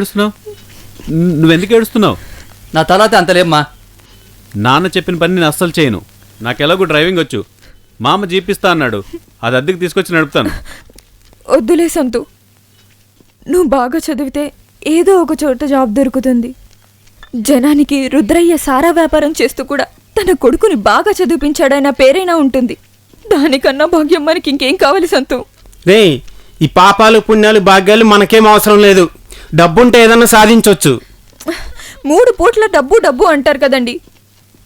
H: ఏడుస్తున్నావు?
M: నా తర్వాత అంతలేమ్మా.
H: నాన్న చెప్పిన పని నేను అస్సలు చేయను. నాకెలాగూ డ్రైవింగ్ వచ్చు. మామ జీపిస్తా అన్నాడు, అది అద్దెకి తీసుకొచ్చి నడుపుతాను.
C: వద్దులే సంతు, నువ్వు బాగా చదివితే ఏదో ఒక చోట జాబ్ దొరుకుతుంది. జనానికి రుద్రయ్య సారా వ్యాపారం చేస్తూ కూడా తన కొడుకుని బాగా చదివించాడన్న పేరైనా ఉంటుంది. దానికన్నా భాగ్యం మనకి ఇంకేం కావాలి సంతు?
K: రే, ఈ పాపాలు పుణ్యాలు భాగ్యాలు మనకేం అవసరం లేదు. డబ్బుంటే ఏదన్నా సాధించవచ్చు.
C: 3 పూట్ల డబ్బు డబ్బు అంటారు కదండి,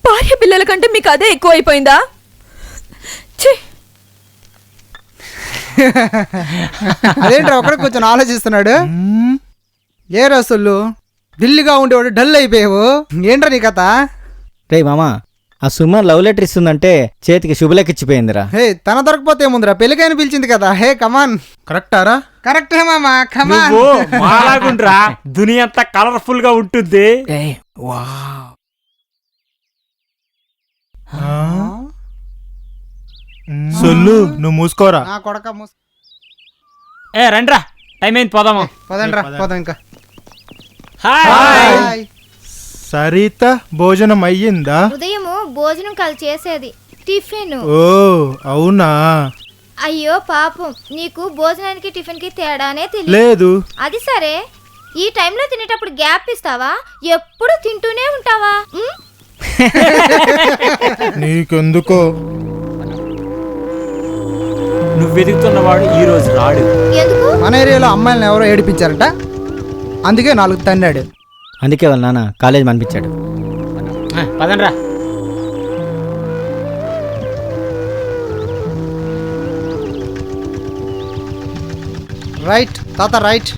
C: భార్య పిల్లల కంటే మీకు అదే ఎక్కువ అయిపోయిందా?
A: అదేంట్రా ఒకరికి కొంచెం ఆలోచిస్తున్నాడు. ఏ రసూళ్ళు ఢిల్లీగా ఉండేవాడు డల్ అయిపోయావు, ఏంట్రా నీ కథ?
L: రే మామా, ఆ సుమ లవ్ లెటర్ ఇస్తుందంటే చేతికి శుభలేఖిచ్చిపోయిందిరా.
A: తన దొరకపోతే ఏముందిరా, పెళ్ళికైనా పిలిచింది కదా. కమాన్.
B: కరెక్టారా?
A: కరెక్టే మామా, కమాన్.
K: మాలాగుండ్రా, దునియా అంతా కలర్ఫుల్ గా ఉంటుంది.
B: సొల్లు నువ్వు మూసుకోరా.
A: నా కొడక
K: రండ్రా, టైం అయింది, పోదాము.
A: పదండ్రా, పోదాం ఇంకా.
K: హాయ్.
B: సరిత భోజనం అయ్యిందా?
G: ఉదయము భోజనం కాదు చేసేది, టిఫిన్.
B: ఓ అవునా?
G: అయ్యో పాపం, నీకు భోజనానికి టిఫిన్ కి తేడానే
B: లేదు.
G: అది సరే, ఈ టైంలో తినేటప్పుడు గ్యాప్ ఇస్తావా? ఎప్పుడు తింటూనే ఉంటావా?
B: నీకెందుకో.
K: నువ్వు ఎదుగుతున్నవాడు ఈ రోజు రాడు.
A: మన ఏరియాలో అమ్మాయిలను ఎవరో ఏడిపించారట, అందుకే 4 తన్నాడు.
L: అందుకే వాళ్ళ నాన్న కాలేజ్ మనిపించాడు.
K: పదండ్రా.
A: రైట్ తాత, రైట్.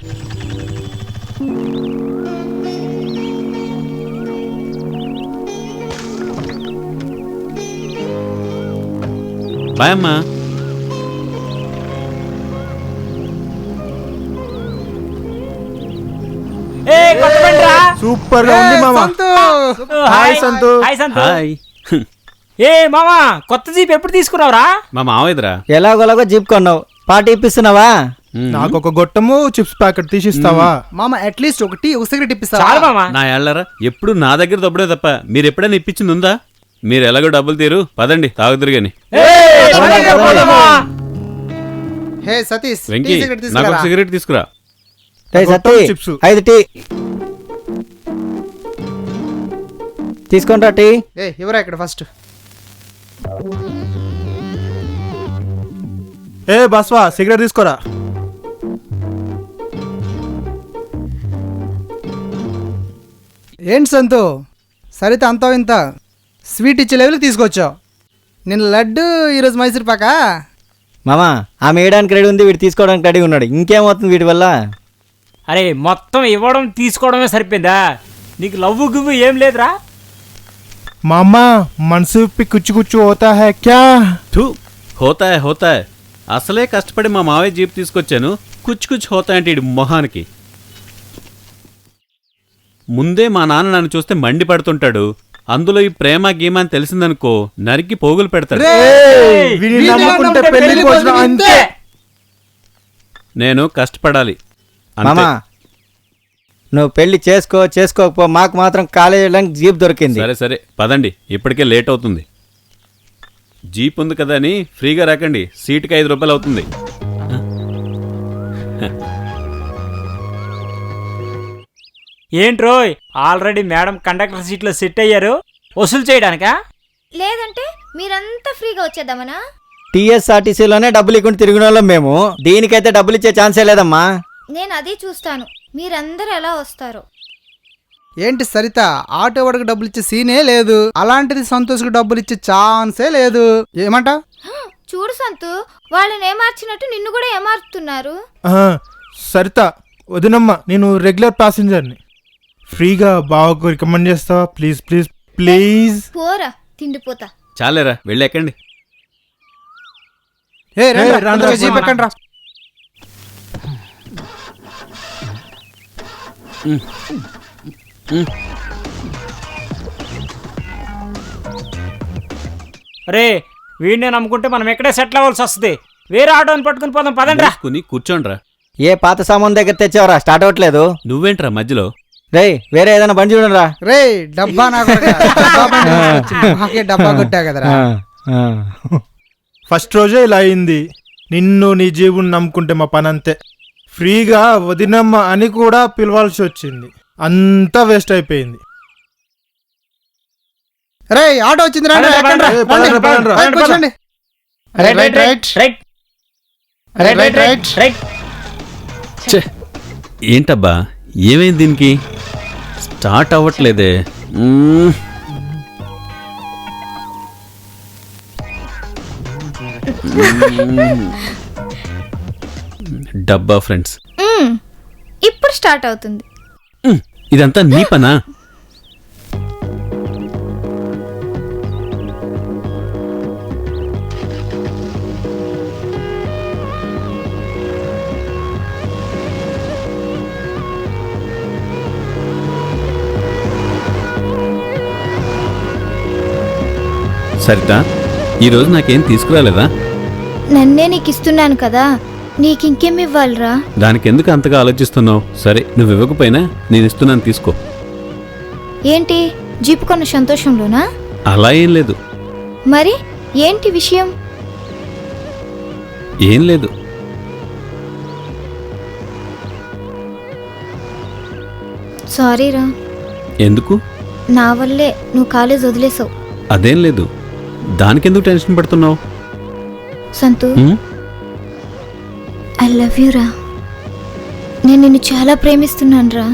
H: బాయ్ అమ్మా.
B: సూపర్ గా ఉంది మామా. హాయ్ సంతు.
H: హాయ్.
K: మామా, కొత్త జీప్ ఎప్పుడు తీసుకున్నావురా?
H: మా మావయ్యరా.
L: ఎలాగోలాగో జీప్ కొన్నావు, పార్టీ ఇప్పిస్తున్నావా?
B: నాకు ఒక గొట్టము చిప్స్ ప్యాకెట్ తీసిస్తావా?
A: మామ అట్లీస్ట్ ఒకటి ఒక సిగరెట్ ఇప్పిస్తావా?
K: చాలు మామా.
H: నా ఏళ్ళరా, ఎప్పుడు నా దగ్గర దొబ్బడే తప్ప మీరు ఎప్పుడైనా ఇప్పించింది ఉందా? మీరు ఎలాగో డబ్బులు తీరు, పదండి తాగుదురు గాని.
A: హే సతీష్,
H: వెంకీ, నాకు ఒక సిగరెట్ తీసుకురా.
L: చిప్స్ 5 టీ తీసుకుంటా. టీ
A: ఎవరా ఇక్కడ ఫస్ట్?
B: బస్వా, సిగరెట్ తీసుకోరా.
A: ఏంటి సంతు, సరిత అంతా ఇంత స్వీట్ ఇచ్చే లెవెల్ తీసుకొచ్చావు. నేను లడ్డు, ఈరోజు మైసూర్ పాకా.
L: మామా, ఆమె వేయడానికి రెడీ ఉంది, వీడు తీసుకోవడానికి రెడీ ఉన్నాడు. ఇంకేమవుతుంది వీడి వల్ల?
K: అరే, మొత్తం ఇవ్వడం తీసుకోవడమే సరిపోయిందా? నీకు లవ్వు గివ్వు ఏం లేదురా?
B: మామా, మనసు కుచ్చు కుచ్చు హోతా హై క్యా?
H: హోతా హై. అసలే కష్టపడి మా మావయ్య జీప్ తీసుకొచ్చాను, కుచ్చు హోతా అంటే ఇడు మొహానికి. ముందే మా నాన్న నన్ను చూస్తే మండి పడుతుంటాడు, అందులో ఈ ప్రేమ గీమ అని తెలిసిందనుకో నరికి పోగులు పెడతాడు. నేను కష్టపడాలి.
L: మామా, నువ్వు పెళ్లి చేసుకోకపో, మాకు మాత్రం కాలేజీ వెళ్ళడానికి జీప్ దొరికింది.
H: సరే పదండి, ఇప్పటికే లేట్ అవుతుంది. జీప్ ఉంది కదా అని ఫ్రీగా రాకండి, సీటుకి 5 రూపాయలు అవుతుంది.
K: ఏంట్రోయ్, ఆల్రెడీ మేడం కండక్టర్ సీట్లో సెట్ అయ్యారు, వసూలు చేయడానికా?
G: లేదంటే మీరంతా ఫ్రీగా వచ్చేద్దామనా?
L: టీఎస్ఆర్టీసీలోనే డబ్బులు ఇవ్వకుండా తిరిగిన వాళ్ళం మేము. దీనికైతే డబ్బులు ఇచ్చే ఛాన్సే లేదమ్మా.
G: నేను అదే చూస్తాను మీరందరూ ఎలా వస్తారో.
A: ఏంటి సరిత, ఆటో వాడికి డబ్బులు ఇచ్చే సీనే లేదు, అలాంటిది సంతోష్కి డబ్బులు ఇచ్చే ఛాన్సే లేదు. ఏమంట?
G: చూడు సంతు, వాళ్ళని ఏమార్చినట్టు నిన్ను కూడా ఏమారుతున్నారు.
B: సరిత వదినమ్మ, నేను రెగ్యులర్ ప్యాసింజర్ని. ఫ్రీగా బావకు రికమెండ్ చేస్తావా? Please please please.
G: పోరా తిండిపోతా.
H: చాలేరా వెళ్ళెక్కండి.
A: ఎక్కండి రా.
K: రే వీడినే నమ్ముకుంటే మనం ఎక్కడే సెటిల్ అవ్వాల్సి వస్తుంది. వేరే ఆటోని పట్టుకుని పోదాం పదండ్రా.
H: కూర్చోండ్రా.
L: ఏ పాత సామాన్ దగ్గర తెచ్చావరా? స్టార్ట్ అవ్వట్లేదు.
H: నువ్వేంట్రా మధ్యలో?
L: రే వేరే ఏదైనా బండి చూడరా.
A: రే డబ్బా నాకే డబ్బా కొట్టా కదరా.
B: ఫస్ట్ రోజే ఇలా అయింది. నిన్ను నీ జీవుని నమ్ముకుంటే మా పని అంతే. ఫ్రీగా వదినమ్మ అని కూడా పిలవాల్సి వచ్చింది. అంతా వేస్ట్ అయిపోయింది.
A: రే ఆటో వచ్చింది, కూర్చోండి.
H: ఏంటబ్బా ఏమైంది దీనికి? స్టార్ట్ అవ్వట్లేదే. డబ్బా ఫ్రెండ్స్,
G: ఇప్పుడు స్టార్ట్ అవుతుంది.
H: ఇదంతా నీ పనా? సరిత, ఈరోజు నాకేం తీసుకురాలేదా?
G: నన్నే నీకు ఇస్తున్నాను కదా, నీకింకేం ఇవ్వాలిరా?
H: దానికెందుకు అంతగా ఆలోచిస్తున్నావు? సరే నువ్వు ఇవ్వకపోయినా నేను ఇస్తున్నాను, తీసుకో.
G: ఏంటి జీపు కొన్న సంతోషంలోనా?
H: అలా ఏం లేదు.
G: మరి ఏంటి విషయం?
H: ఏం లేదు.
G: సారీరా.
H: ఎందుకు?
G: నా వల్లే నువ్వు కాలేజ్ వదిలేసావు.
H: అదేం లేదు. దానికెందుకు టెన్షన్ పడుతున్నావు?
G: సంతు, ఐ లవ్ యూ రా. నేను నిన్ను చాలా ప్రేమిస్తున్నాను రా.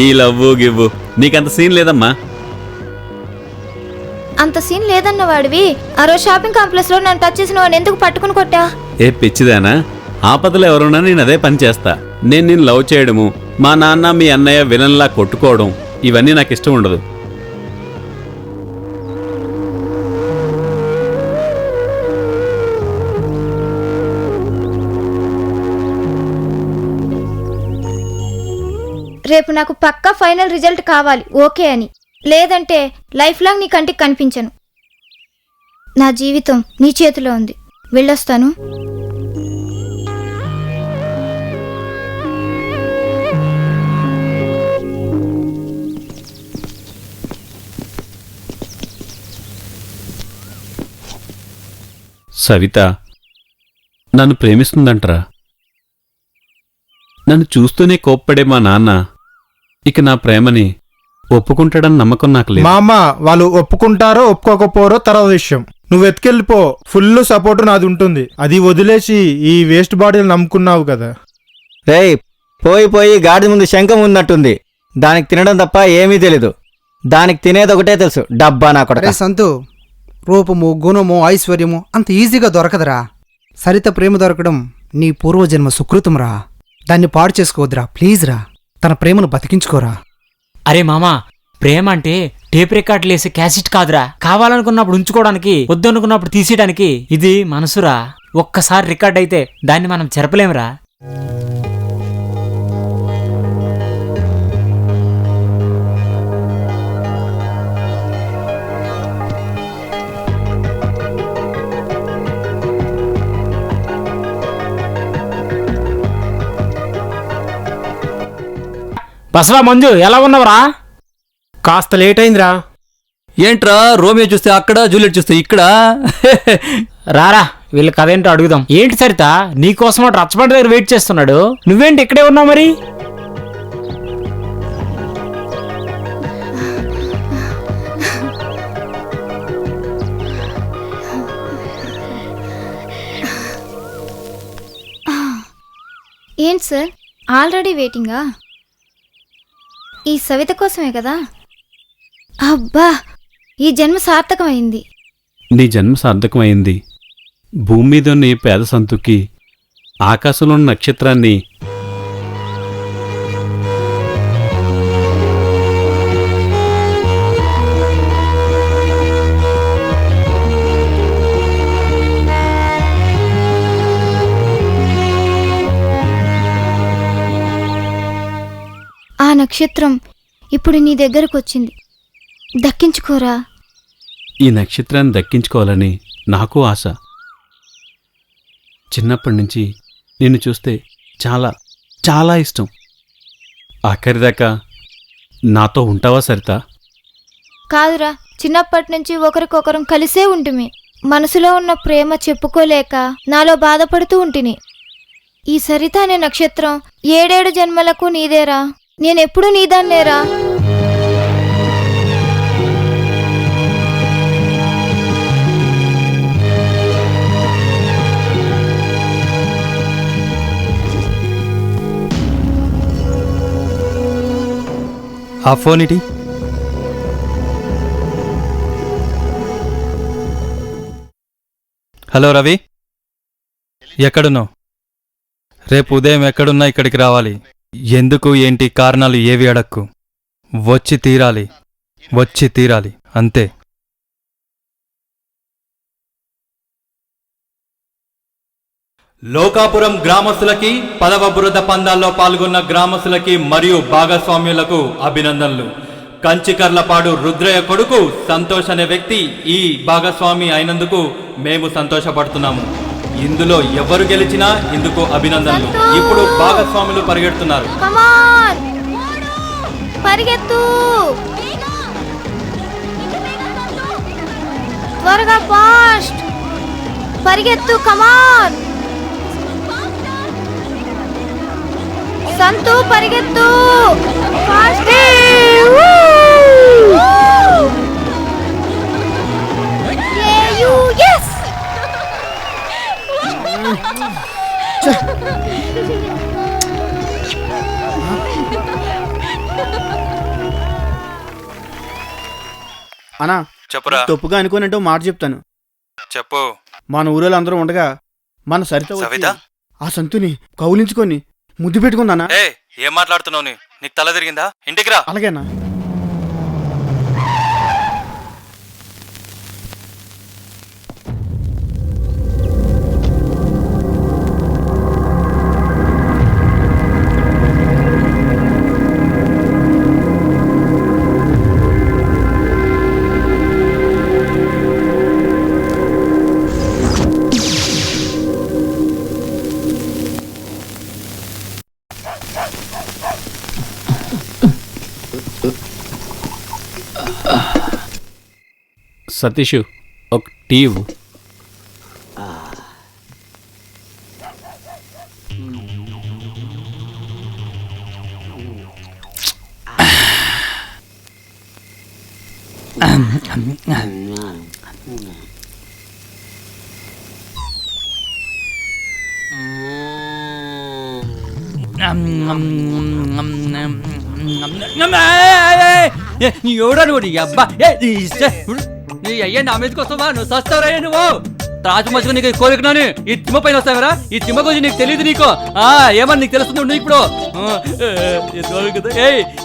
H: ఈ లవ్వు గివ్వు నీకంత సీన్ లేదమ్మా.
G: అంత సీన్ లేదన్న వాడివి ఆ రోజు షాపింగ్ కాంప్లెక్స్ లో నన్ను టచ్ చేసిన వాడిని ఎందుకు పట్టుకుని కొట్టా?
H: ఏ పిచ్చిదానా, ఆపదలో ఎవరున్నా నేను అదే పని చేస్తా. నేను నిన్ను లవ్ చేయడము, మా నాన్న మీ అన్నయ్య విలన్లా కొట్టుకోవడం, ఇవన్నీ నాకు ఇష్టం ఉండదు.
G: రేపు నాకు పక్కా ఫైనల్ రిజల్ట్ కావాలి, ఓకే అని. లేదంటే లైఫ్ లాంగ్ నీ కంటికి కనిపించను. నా జీవితం నీ చేతిలో ఉంది. వెళ్ళొస్తాను.
H: సవిత నన్ను ప్రేమిస్తుందంటరా. నన్ను చూస్తూనే కోప్పడే మా నాన్న ఇక నా ప్రేమని ఒప్పుకుంటాడని నమ్మకం నాకు లేదు.
B: మా అమ్మ వాళ్ళు ఒప్పుకుంటారో ఒప్పుకోకపోరో తర్వాత విషయం. నువ్వు ఎత్తుకెళ్ళిపో, ఫుల్ సపోర్ట్ నాది ఉంటుంది. అది వదిలేసి ఈ వేస్ట్ బాడీలు నమ్ముకున్నావు కదా.
L: రేయ్ పోయి పోయి గాడి ముందు శంఖం ఉన్నట్టుంది. దానికి తినడం తప్ప ఏమీ తెలీదు. దానికి తినేది ఒకటే తెలుసు, డబ్బా నా కొడక.
A: సంతు, రూపము గుణము ఐశ్వర్యము అంత ఈజీగా దొరకదురా. సరిత ప్రేమ దొరకడం నీ పూర్వజన్మ సుకృతంరా. దాన్ని పాడు చేసుకోవద్దురా ప్లీజ్ రా. తన ప్రేమను బతికించుకోరా.
K: అరే మామా, ప్రేమ అంటే టేప్ రికార్డులు వేసే క్యాసెట్ కాదురా. కావాలనుకున్నప్పుడు ఉంచుకోవడానికి, వద్దనుకున్నప్పుడు తీసేయడానికి. ఇది మనసురా. ఒక్కసారి రికార్డ్ అయితే దాన్ని మనం చెరపలేమురా. బసవా మంజు, ఎలా ఉన్నావురా?
M: కాస్త లేట్ అయిందిరా.
F: ఏంట్రా, రోమియో చూస్తే అక్కడ, జూలియట్ చూస్తే ఇక్కడ.
K: రారా వీళ్ళ కథ ఏంటో అడుగుదాం. ఏంటి సరిత, నీకోసం రచ్చబండ దగ్గర వెయిట్ చేస్తున్నాడు, నువ్వేంటి ఇక్కడే ఉన్నావు మరి?
G: ఏంటి సార్ ఆల్రెడీ వెయిటింగా? ఈ సవిత కోసమే కదా? అబ్బా, ఈ జన్మ సార్థకమైంది.
H: నీ జన్మ సార్థకమైంది. భూమి మీద ఉన్న ఈ పేద సంతుకి ఆకాశంలో ఉన్న నక్షత్రాన్ని
G: ఆ నక్షత్రం ఇప్పుడు నీ దగ్గరకు వచ్చింది, దక్కించుకోరా.
H: ఈ నక్షత్రాన్ని దక్కించుకోవాలని నాకు ఆశ. చిన్నప్పటి నుంచి నిన్ను చూస్తే చాలా చాలా ఇష్టం. ఆఖరిదాకా నాతో ఉంటావా సరిత?
G: కాదురా, చిన్నప్పటి నుంచి ఒకరికొకరం కలిసే ఉంటుమి. మనసులో ఉన్న ప్రేమ చెప్పుకోలేక నాలో బాధపడుతూ ఉంటిని. ఈ సరిత అనే నక్షత్రం 7 జన్మలకు నీదేరా. నేనెప్పుడు నీదాన్నేరా.
F: ఆ ఫోన్ ఇటీ. హలో రవి, ఎక్కడున్నావు? రేపు ఉదయం ఎక్కడున్నా ఇక్కడికి రావాలి. ఎందుకు ఏంటి కారణాలు ఏవి అడక్కు. వచ్చి తీరాలి అంతే. లోకాపురం గ్రామస్తులకి 10వ బురద పందాల్లో పాల్గొన్న గ్రామస్తులకి మరియు భాగస్వామ్యులకు అభినందనలు. కంచికర్లపాడు రుద్రయ్య కొడుకు సంతోష్ అనే వ్యక్తి ఈ భాగస్వామి అయినందుకు మేము సంతోషపడుతున్నాము. ఇందులో ఎవరు గెలిచినా ఇందుకు అభినందనలు. ఇప్పుడు భాగస్వాములు పరిగెడుతున్నారు.
G: పరిగెత్తు, త్వరగా, ఫాస్ట్ పరిగెత్తు. కమాన్ సంతు, పరిగెత్తు ఫాస్ట్.
E: అన్నా
F: చెప్పురా.
E: తప్పుగా అనుకోనంటే మాట చెప్తాను.
F: చెప్పు.
E: మన ఊరిలో అందరూ ఉండగా మన సరిత వచ్చి ఆ సంతుని కౌలించుకొని ముద్దు పెట్టుకుందానా?
F: ఏం మాట్లాడుతున్నావు? నీకు తల తిరిగిందా? ఇంటికి రా.
E: అలాగేనా?
H: సతీషు, ఒక టీ ఇవ్వు.
M: ఎవడా నువ్వు? నీ అబ్బా నీ అయ్యా నా మీదకి వస్తావా? నువ్వు సస్తావరా నువ్వు? రాజమచ్చుగా నీకు కోరికనాను ఈ తిమ్మ పైన వస్తావరా? ఈ తిమ్మ గురించి నీకు తెలియదు. నీకు ఏమని నీకు తెలుస్తుంది నువ్వు ఇప్పుడు?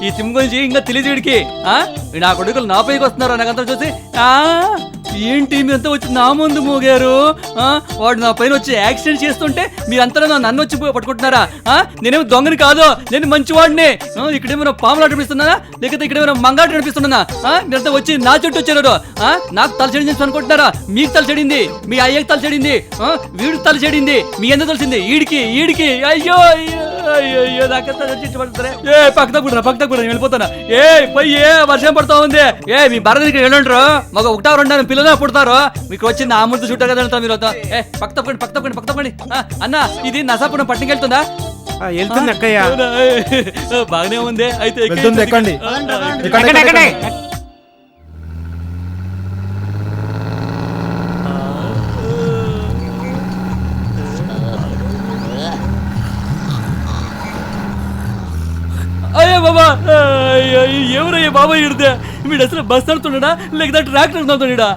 M: ఈ తిమ్మ గురించి ఇంకా తెలియదు వీడికి. నా కొడుకులు నా పైకి వస్తున్నారు. నాకంతా చూసి ఏంటి మీరంతా వచ్చి నా ముందు మోగారు? వాడు నా పైన వచ్చి యాక్సిడెంట్ చేస్తుంటే మీరంతా నన్ను వచ్చి పట్టుకుంటున్నారా? నేనేమో దొంగని కాదు, నేను మంచివాడిని. ఇక్కడేమైనా పాములు నడిపిస్తున్నానా లేకపోతే ఇక్కడేమైనా మంగాట నడిపిస్తున్నానా? మీరంతా వచ్చి నా చుట్టూ వచ్చారు. నాకు తల చెడింది అనుకుంటున్నారా? మీకు తల చెడింది, మీ అయ్యకి తల చెడింది, వీడికి తల చెడింది, మీ ఎందుకు తెలిసింది? ఈడికి అయ్యో అయ్యో అయ్యో నాకంతా పడుతున్నారా? పక్కన కూడా వెళ్ళిపోతానా? పోయి వర్షం పడుతూ ఉంది. మీ భారత దగ్గర వెళ్ళంటారు. మాకు 1-2 పిల్లలు పుడతారు. మీకు వచ్చి నా ముందు చుట్టారు కదా మీరు. పక్కపండి అన్న, ఇది నసాపురం పట్టికి వెళ్తుందా?
B: వెళ్తుంది అక్కయ్య.
M: బాగానే ఉంది. అయితే
B: ఎక్కండి.
M: బాబా ఎవరయ్యా బాబా ఇడితే వీడు అసలు బస్ నడుతున్నాడా లేకపోతే ట్రాక్టర్ నడుతున్నాడా?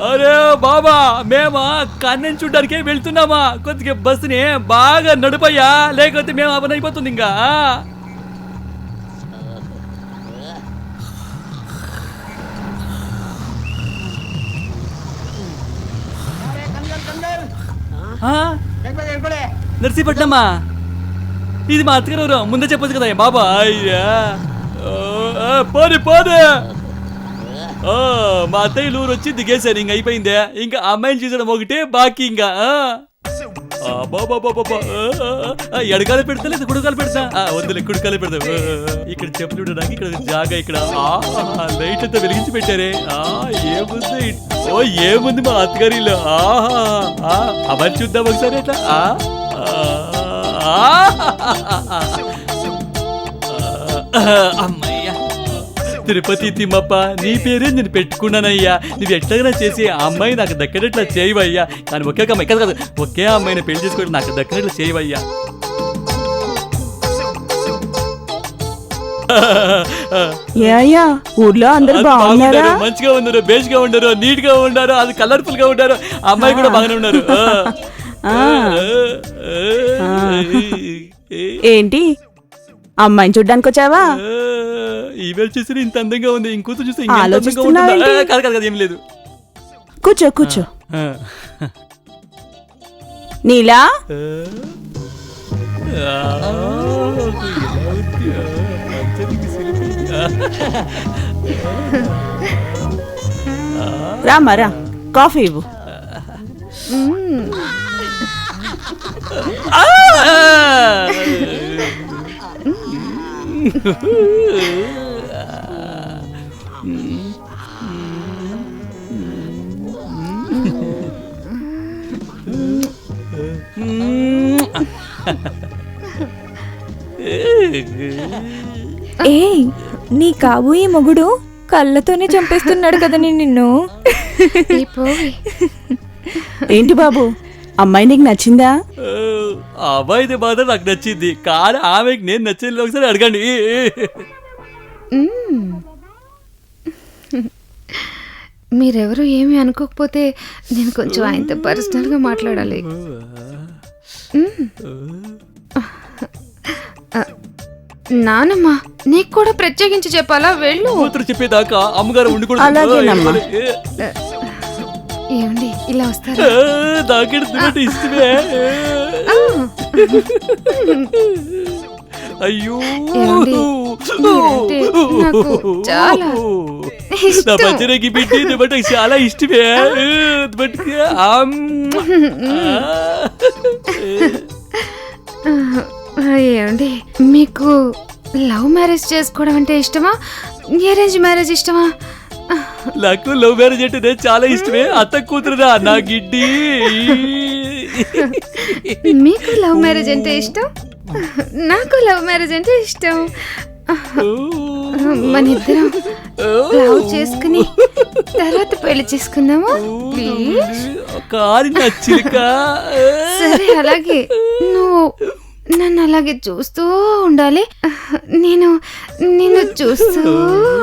M: అరే బాబా మేమా కన్నెని చూడ్డానికే వెళ్తున్నామా, కొద్దిగా బస్సుని బాగా నడుపయ్యా, లేకపోతే మేము అవన్ అయిపోతుంది ఇంకా. నర్సీపట్నమా? ఇది మా అత్తగారు ముందే చెప్పొచ్చు కదా బాబా. అయ్యా పోనీ పోనీ మా అత్తయ్య ఊరు వచ్చి దిగేశారు, ఇంక అయిపోయిందే. ఇంకా అమ్మాయిని చూసడం ఒకటే బాకీ. ఇంకా ఎడకాలు పెడతా లేదా కుడుకాలు పెడతా? వద్దులే కుడుకాలు పెడతా. ఇక్కడ చెప్పులు ఉండడానికి ఇక్కడ జాగా, ఇక్కడ లైట్ అంతా వెలిగించి పెట్టారే. ఏముంది ఏముంది మా అత్తగారిలో. అవన్నీ చూద్దాం ఒకసారి ఎట్లా. అమ్మయ్యా తిరుపతి తిమ్మప్ప, నీ పేరే నేను పెట్టుకున్నానయ్యా. నువ్వు ఎట్లాగైనా చేసి ఆ అమ్మాయి నాకు దక్కనట్లా చేయవయ్యా. కానీ ఒకే అమ్మాయి కాదు, ఒకే అమ్మాయిని పెళ్లి చేసుకోవడం నాకు దక్కనట్లు చేయవయ్యా.
J: ఊర్లో అందరూ బాగున్నారా?
M: మంచిగా ఉన్నారు, బేస్గా ఉన్నారు, నీట్ గా ఉన్నారు, అది కలర్ఫుల్ గా ఉన్నారు. అమ్మాయి కూడా బాగానే ఉన్నారు.
J: ఏంటి అమ్మాయిని చూడ్డానికి వచ్చావా?
M: ఈవేళ చూసి ఇంత అందంగా ఉంది, ఇంకూతు చూసి
J: ఆలోచిస్తున్నావేంటి?
M: కాదు కాదు ఏం లేదు.
J: కూర్చో కూర్చో. నీలా రామారా కాఫీ ఇవ్వు.
C: ఏయ్, నీ కాబోయే మొగుడు కళ్ళతోనే చంపేస్తున్నాడు కదా నిన్ను.
J: ఏంటి బాబు, అమ్మాయి నీకు నచ్చిందా?
M: అమ్మాయిది మాత్రం నాకు నచ్చింది, కానీ ఆమెకి నేను నచ్చింది. ఒకసారి అడగండి.
N: మీరెవరు ఏమి అనుకోకపోతే నేను కొంచెం ఆయనతో పర్సనల్గా మాట్లాడాలి. నానమ్మ, నీకు కూడా ప్రత్యేకించి చెప్పాలా? వెళ్ళు.
M: కూతురు చెప్పేదాకా అమ్మగారు ఉండకూడదు.
J: అలాగేనమ్మా.
N: ఏమండి ఇలా వస్తారా?
M: నాకెడుతున్నట్టు ఇష్టమే. అయ్యో
N: నాకు చాలా
M: నా బచ్చరకి పెట్టి బట్ చాలా ఇష్టమే.
N: ఏమండి మీకు లవ్ మ్యారేజ్ చేసుకోవడం అంటే ఇష్టమా, అరేంజ్ మ్యారేజ్ ఇష్టమా?
M: నాకు లవ్ మ్యారేజ్ అంటే చాలా ఇష్టమే. అత్త కూతురురా నా గిడ్డి.
N: మీకు లవ్ మ్యారేజ్ అంటే ఇష్టం, నాకు లవ్ మ్యారేజ్ అంటే ఇష్టం. మన ఇద్దరం లవ్ చేసుకుని తర్వాత పెళ్లి చేసుకుందామా? సరే, అలాగే. నువ్వు నన్ను అలాగే చూస్తూ ఉండాలి, నేను నిన్ను చూస్తూ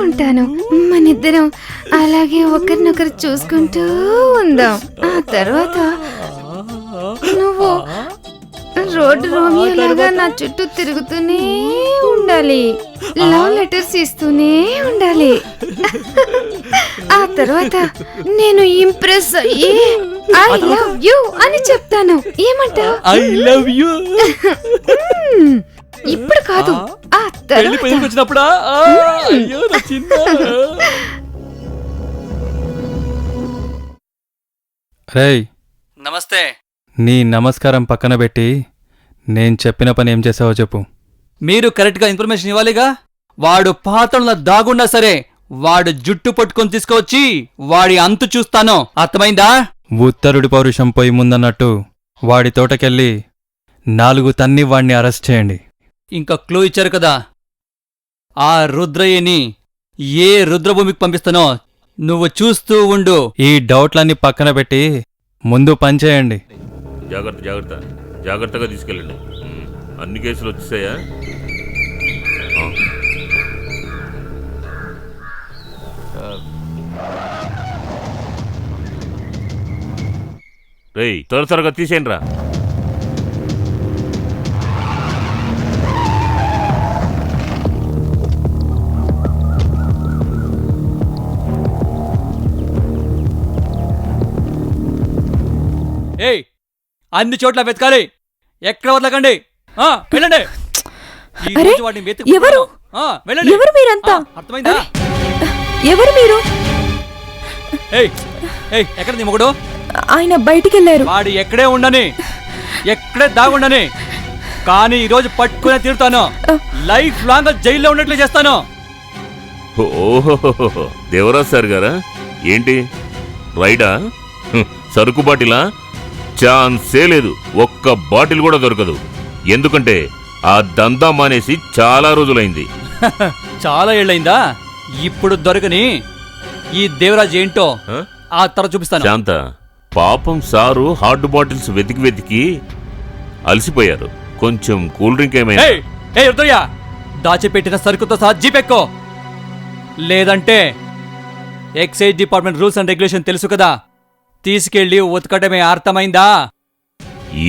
N: ఉంటాను. మన ఇద్దరం అలాగే ఒకరినొకరు చూసుకుంటూ ఉందాం. ఆ తర్వాత నువ్వు రోడ్డు రోమియో లాగా నా చుట్టూ తిరుగుతూనే ఉండాలి, లవ్ లెటర్స్ ఇస్తూనే ఉండాలి. ఆ తర్వాత నేను ఇంప్రెస్ అయ్యి ఐ లవ్ యూ అని చెప్తాను. ఏమంటావు?
M: I love you.
N: ఇప్పుడు కాదు, ఆ తర్వాత
M: వచ్చినప్పుడా? అయ్యో నా చిన్న.
F: రేయ్,
M: నమస్తే.
F: నీ నమస్కారం పక్కన పెట్టి నేను చెప్పిన పని ఏం చేసావో చెప్పు.
M: మీరు కరెక్ట్గా ఇన్ఫర్మేషన్ ఇవ్వాలిగా. వాడు పాత్రలో దాగున్నా సరే వాడు జుట్టు పట్టుకొని తీసుకువచ్చి వాడి అంతు చూస్తాను, అర్థమైందా?
F: ఉత్తరుడి పౌరుషం పోయి ముందన్నట్టు వాడి తోటకెళ్ళి 4 తన్ని వాడిని అరెస్ట్ చేయండి.
M: ఇంకా క్లూ ఇచ్చారు కదా, ఆ రుద్రయ్యని ఏ రుద్రభూమికి పంపిస్తానో నువ్వు చూస్తూ ఉండు.
F: ఈ డౌట్లన్నీ పక్కన పెట్టి ముందు పని చేయండి.
D: జాగ్రత్త జాగ్రత్త, జాగ్రత్తగా తీసుకెళ్ళండి. అన్ని కేసులు వచ్చేసాయా? రేయ్ త్వరగా తీసేయండి రా.
M: ఏయ్ అన్ని చోట్ల వెతకాలి, ఎక్కడ వదలకండి. వెళ్ళండి. ఈ
C: అరే,
M: రోజు వాడిని వెతుకు.
C: ఎవరు?
M: వెళ్ళండి.
C: ఎవరు మీరంతా?
M: అర్థమైందా?
C: ఎవరు మీరు?
M: ఏయ్ ఏయ్ ఎక్కడ నీ మొగుడు?
C: ఆయన బయటికి వెళ్ళారు.
M: వాడు ఎక్కడే ఉండని, ఎక్కడే దాగుండని, కానీ ఈ రోజు పట్టుకునే తీరుతాను. లైఫ్ లాంగ్ జైల్లో ఉన్నట్లు చేస్తాను.
D: ఓహో దేవరాజ్ సార్ గారా? ఏంటి రైడా? సరుకు బాటిలా? ఛాన్సే లేదు. ఒక్క బాటిల్ కూడా దొరకదు. ఎందుకంటే ఆ దందా మానేసి చాలా రోజులైంది.
M: చాలా ఏళ్ళైందా? ఇప్పుడు దొరకని ఈ దేవరాజ్ ఏంటో ఆ తర్వాత చూపిస్తాను.
D: శాంత, పాపం సారు హాట్ బాటిల్స్ వెతికి వెతికి అలసిపోయారు. కొంచెం కూల్ డ్రింక్ ఏమైనా?
M: రుద్రయ్య, దాచిపెట్టిన సరుకుతో సహా జీపెక్కో, లేదంటే excise department rules and regulation తెలుసు కదా, తీసుకెళ్లి ఉతకటమే. అర్థమైందా?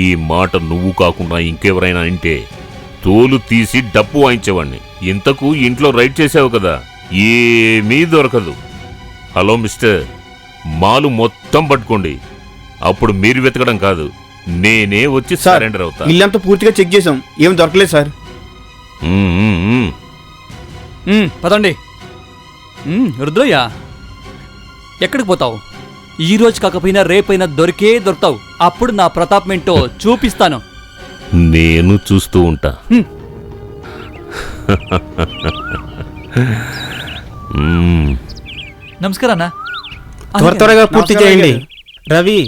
D: ఈ మాట నువ్వు కాకుండా ఇంకెవరైనా అంటే తోలు తీసి డప్పు వాయించేవాణ్ణి. ఇంతకు ఇంట్లో రైడ్ చేసావు కదా, ఏమీ దొరకదు. హలో మిస్టర్, మాలు మొత్తం పట్టుకోండి. అప్పుడు మీరు వెతకడం కాదు, నేనే వచ్చి సరెండర్ అవుతా.
E: ఇల్లంతా పూర్తిగా చెక్ చేసాం, ఏం దొరకలేదు సార్.
M: పదండి. రుద్రయ్య, ఎక్కడికి పోతావు? ఈ రోజు కాకపోయినా రేపైనా దొరుకుతావు. అప్పుడు నా ప్రతాప్ ఏంటో చూపిస్తాను.
D: నేను చూస్తూ ఉంటా.
M: నమస్కారం అన్న.
E: త్వరగా పూర్తి చేయండి. రవి,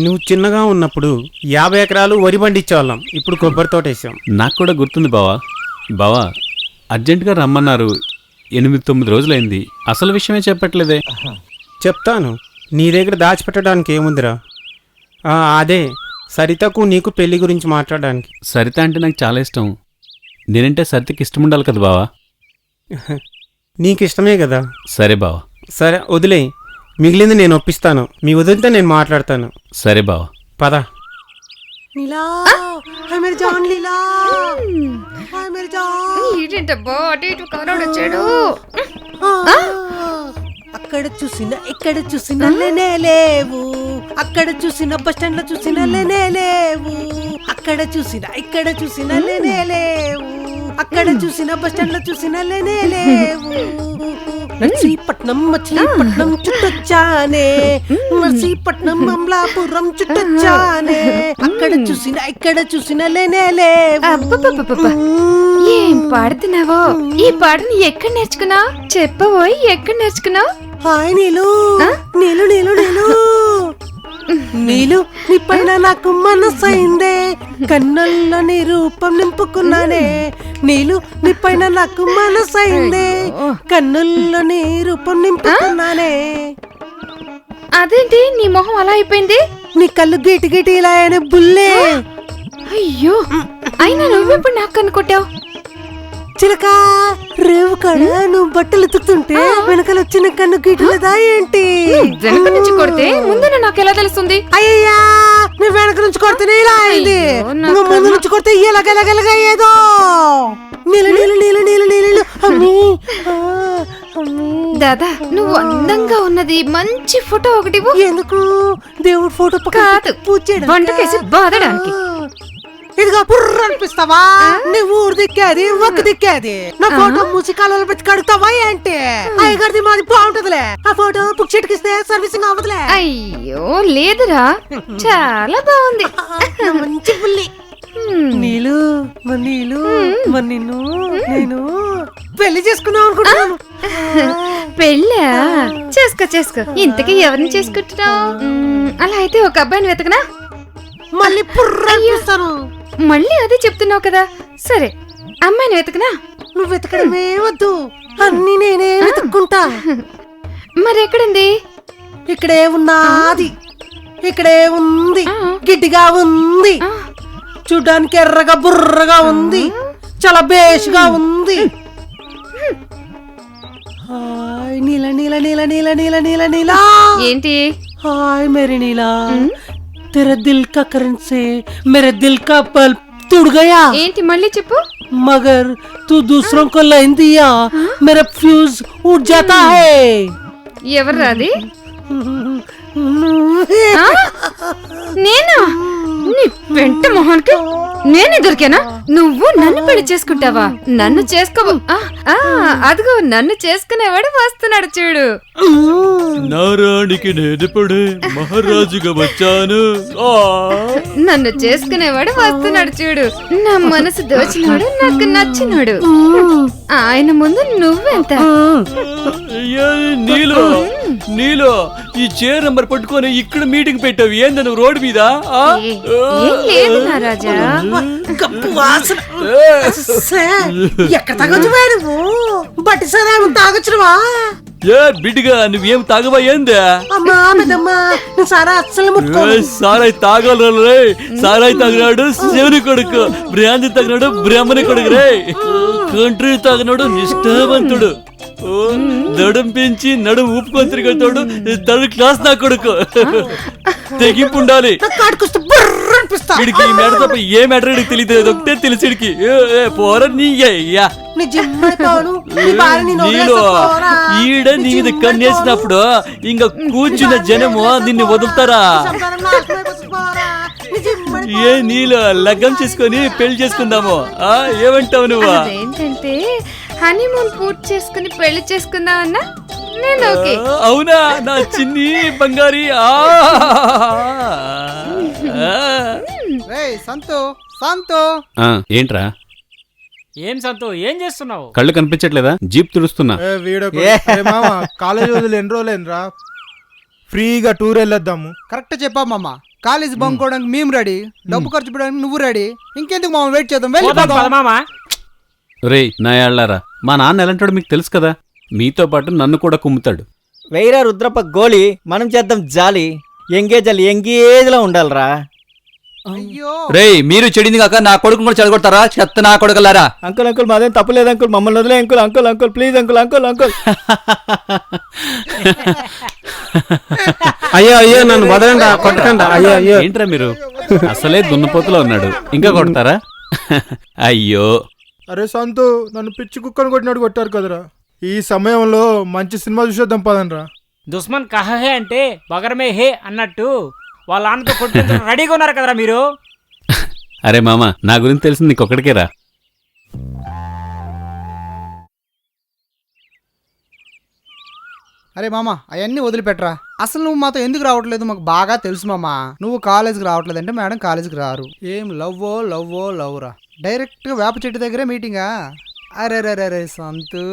E: నువ్వు చిన్నగా ఉన్నప్పుడు 50 ఎకరాలు వరి పండించేవాళ్ళం, ఇప్పుడు కొబ్బరి తోట వేసాం.
H: నాకు కూడా గుర్తుంది బావా. బావా, అర్జెంటుగా రమ్మన్నారు. 8-9 రోజులైంది, అసలు విషయమే చెప్పట్లేదే.
E: చెప్తాను, నీ దగ్గర దాచిపెట్టడానికి ఏముందిరా? అదే సరితకు నీకు పెళ్లి గురించి మాట్లాడడానికి.
H: సరిత అంటే నాకు చాలా ఇష్టం. నేనంటే సరితకి ఇష్టం ఉండాలి కదా బావా.
E: నీకు ఇష్టమే కదా.
H: సరే బావా.
E: సరే వదిలే, మిగిలింది నేను ఒప్పిస్తాను. మీ వదిలితే నేను మాట్లాడతాను.
H: సరే బావా.
E: పద.
O: అక్కడ చూసిన ఇక్కడ చూసిన లేవు, అక్కడ చూసిన బస్ స్టాండ్ లో చూసిన లేవు, అక్కడ చూసిన ఇక్కడ చూసిన లేవు, అక్కడ చూసిన బస్ స్టాండ్ లో చూసిన లేవు. నర్సీపట్నం మచిలీపట్నం చుట్టొచ్చానే, నర్సీపట్నం అమలాపురం చుట్టొచ్చానే, అక్కడ చూసిన ఇక్కడ చూసిన లేవు.
N: ఏం పాడుతున్నావో? ఈ పాటని ఎక్కడ నేర్చుకున్నావు? చెప్పబోయ్, ఎక్కడ నేర్చుకున్నావు?
O: హాయ్ నీలు, నీలు నీలు నీలు నీలు, నీ పైన నాకు మనసైందే, కన్నుల్లో నీ రూపం నింపుకున్నానే. నీలు, నీ పైన నాకు మనసైందే, కన్నుల్లో నీ రూపం నింపుకున్నానే.
N: అదేంటి నీ మొహం అలా అయిపోయింది?
O: నీ కళ్ళు గిటి గిటి ఇలా అయిన బుల్లే.
N: అయ్యో, అయినా నువ్వెప్పుడు నాకు కనుకొట్టావు?
O: చిలక, రేవు కాడ నువ్వు బట్టలు ఉతుకుతుంటే వెనకాల వచ్చిన కన్ను గిట్లేదా ఏంటి?
N: వెనక నుంచి కొడితే ముందు నాకు ఎలా తెలుస్తుంది?
O: అయ్యా, నువ్వు వెనక నుంచి కొడితేనే ఇలా అయింది, నువ్వు ముందు నుంచి కొడితే ఇలాగెలగెలగా ఏదో. నీళ్ళు నీళ్ళు నీళ్ళు నీళ్ళు నీళ్ళు.
N: దాదా, నువ్వు అందంగా ఉన్నది మంచి ఫోటో ఒకటి.
O: ఎందుకు? దేవుడు ఫోటో
N: కాదు, వంటకేసి బాధడానికి.
O: ఇదిగో పుర్ర అనిపిస్తావా? నీ ఊరు దిక్కేది, ఒక్క దిక్కేది. నా ఫోటో మూసికాలలో పెట్టి కడుగుతావా ఏంటి? అయ్యగారిది మాది బాగుంటదిలే, ఆ ఫోటో బుక్ చేతికిస్తే సర్వీసింగ్ అవ్వదులే.
N: అయ్యో లేదురా, చాలా బాగుంది.
O: మంచి పుల్లి. నీళ్ళు నీళ్ళు నిన్ను నేను పెళ్లి చేసుకున్నావు అనుకుంటున్నాను.
N: పెళ్ళా? చేసుకో. ఇంతకీ ఎవరిని చేసుకుంటున్నావు? అలా అయితే ఒక అబ్బాయిని వెతకనా?
O: మళ్ళీ పుర్ర అనిపిస్తాను.
N: మళ్ళీ అదే చెప్తున్నావు కదా. సరే, అమ్మాయిని వెతకనా?
O: నువ్వు వెతకడమే వద్దు, అన్ని నేనే వెతుక్కుంటా.
N: మరి ఎక్కడుంది?
O: ఇక్కడే ఉన్నది, ఇక్కడే ఉంది. గిడ్డిగా ఉంది, చూడ్డానికి ఎర్రగా బుర్రగా ఉంది, చాలా బేషుగా ఉంది. హాయ్ హాయ్ నీల నీల నీల నీల నీల నీల నీలా
N: ఏంటి
O: హాయ్ మేరీ नीला तेरा दिल का करंट से मेरे दिल का बल्ब टूट गया
N: ఏంటి మళ్ళీ చెప్పు
O: मगर तू दूसरों को लाइन दिया मेरा फ्यूज उड़ जाता है
N: ఎవర్రా అది ఆ? నేనా నీ వెంట మొహానికి నేనే దొరికానా నువ్వు నన్ను పెళ్లి చేసుకుంటావా నన్ను చేసుకోవు అదిగో నన్ను చేసుకునేవాడు వస్తున్నాడు చూడు
M: నారానికి నేనెప్పుడే మహారాజుగా వచ్చాను
N: నన్ను చేసుకునేవాడు వస్తున్నాడు చూడు నా మనసు దోచినోడు నాకు నచ్చినోడు ఆయన ముందు నువ్వెంత
M: నీలో నీలో ఈ చైర్ నంబర్ పట్టుకొని ఇక్కడ మీటింగ్ పెట్టావు ఏంది నువ్వు రోడ్డు మీద
N: ఏం లేదు నా రాజా
O: గప్పు వాసన ఎక్కడ తాగొచ్చువా నువ్వు బట్టి సరా తాగొచ్చువా
M: ఏ బిడ్డగా నువ్వేం తాగవా ఏందా
O: అమ్మా పెద్దమ్మా నువ్వు సారా అస్సలు ముట్టుకో
M: సారాయి తాగలే సారాయి తాగినాడు శివుని కొడుకు బ్రాంతి తాగినాడు బ్రాహ్మణి కొడుకు రే కంట్రీ తాగినాడు నిష్ఠావంతుడు నడుం పెంచి నడుం ఊపుకొని తిరిగేతాడు థర్డ్ క్లాస్ నా కొడుకు తెగింపు ఉండాలి వీడికి ఈ మ్యాటర్ తప్ప ఏ మ్యాటర్ వీడికి తెలియదు ఒకటే తెలిసి వీడికి పోర నీయ్యా నీలో ఈడ నీ మీద కన్నేసినప్పుడు ఇంకా కూర్చున్న జనము నిన్ను వదులుతారా ఏ నీలో లగ్గం చేసుకొని పెళ్లి చేసుకుందాము ఏమంటావు నువ్వు
N: ఏంటంటే హనీమూన్ పూర్తి చేసుకుని పెళ్లి చేసుకుందామన్నా నేను ఓకే
M: అవునా నా చిన్ని బంగారి
A: సంతో సంతో
H: ఏంట్రా
K: ఏం సంతో ఏం చేస్తున్నావు
H: కళ్ళు కనిపించట్లేదా జీప్ తుడుస్తున్నా
B: కాలేజ్ వదిలి ఎన్ని రోజులేనరా ఫ్రీగా టూర్ వెళ్ళొద్దాము
A: కరెక్ట్ చెప్పా మామ కాలేజ్ బంకోవడానికి మేము రెడీ డబ్బు ఖర్చు పెట్టడానికి నువ్వు రెడీ ఇంకెందుకు మామ వెయిట్ చేద్దాం వెళ్ళిపోదాం
H: రే నా యాళ్ళారా మా నాన్న ఎలాంటాడు మీకు తెలుసు కదా మీతో పాటు నన్ను కూడా కుమ్ముతాడు
L: వెయ్యరా రుద్రప్ప గోళీ మనం చేద్దాం జాలి ఎంగేజ్ లో ఉండాలరా
F: రే మీరు చెడింది కాక నా కొడుకు కూడా చెడగొడతారా చెత్త నా కొడుకులారా
L: అంకుల్ అంకుల్ మాదేం తప్పులేదు అంకుల్ మమ్మల్ని వదిలే uncle uncle uncle please uncle uncle uncle
E: అయ్యో అయ్యో నన్ను వదలండి కొట్టకండి అయ్యో అయ్యో
H: ఏంట్రా మీరు అసలే దున్నపోతులో ఉన్నాడు ఇంకా కొడతారా అయ్యో
B: అరే సంతు నన్ను పిచ్చి కుక్కను కొట్టినాడు కొట్టారు కదరా ఈ సమయంలో మంచి సినిమా చూసేద్దాం పదనరా
K: దుస్మన్ కహే అంటే బగరమే హే అన్నట్టు వాళ్ళ నాన్నతో కొట్టు రెడీగా ఉన్నారు కదరా మీరు
H: అరే మామ నా గురించి తెలిసింది నీకొక్కడికేరా
A: అరే మామ అవన్నీ వదిలిపెట్టరా అసలు నువ్వు మాతో ఎందుకు రావట్లేదు మాకు బాగా తెలుసు మామ నువ్వు కాలేజ్కి రావట్లేదు అంటే మేడం కాలేజ్కి రారు ఏం లవ్ రా డైరెక్ట్గా వేప చెట్టు దగ్గరే మీటింగా అరే రే రే సంతు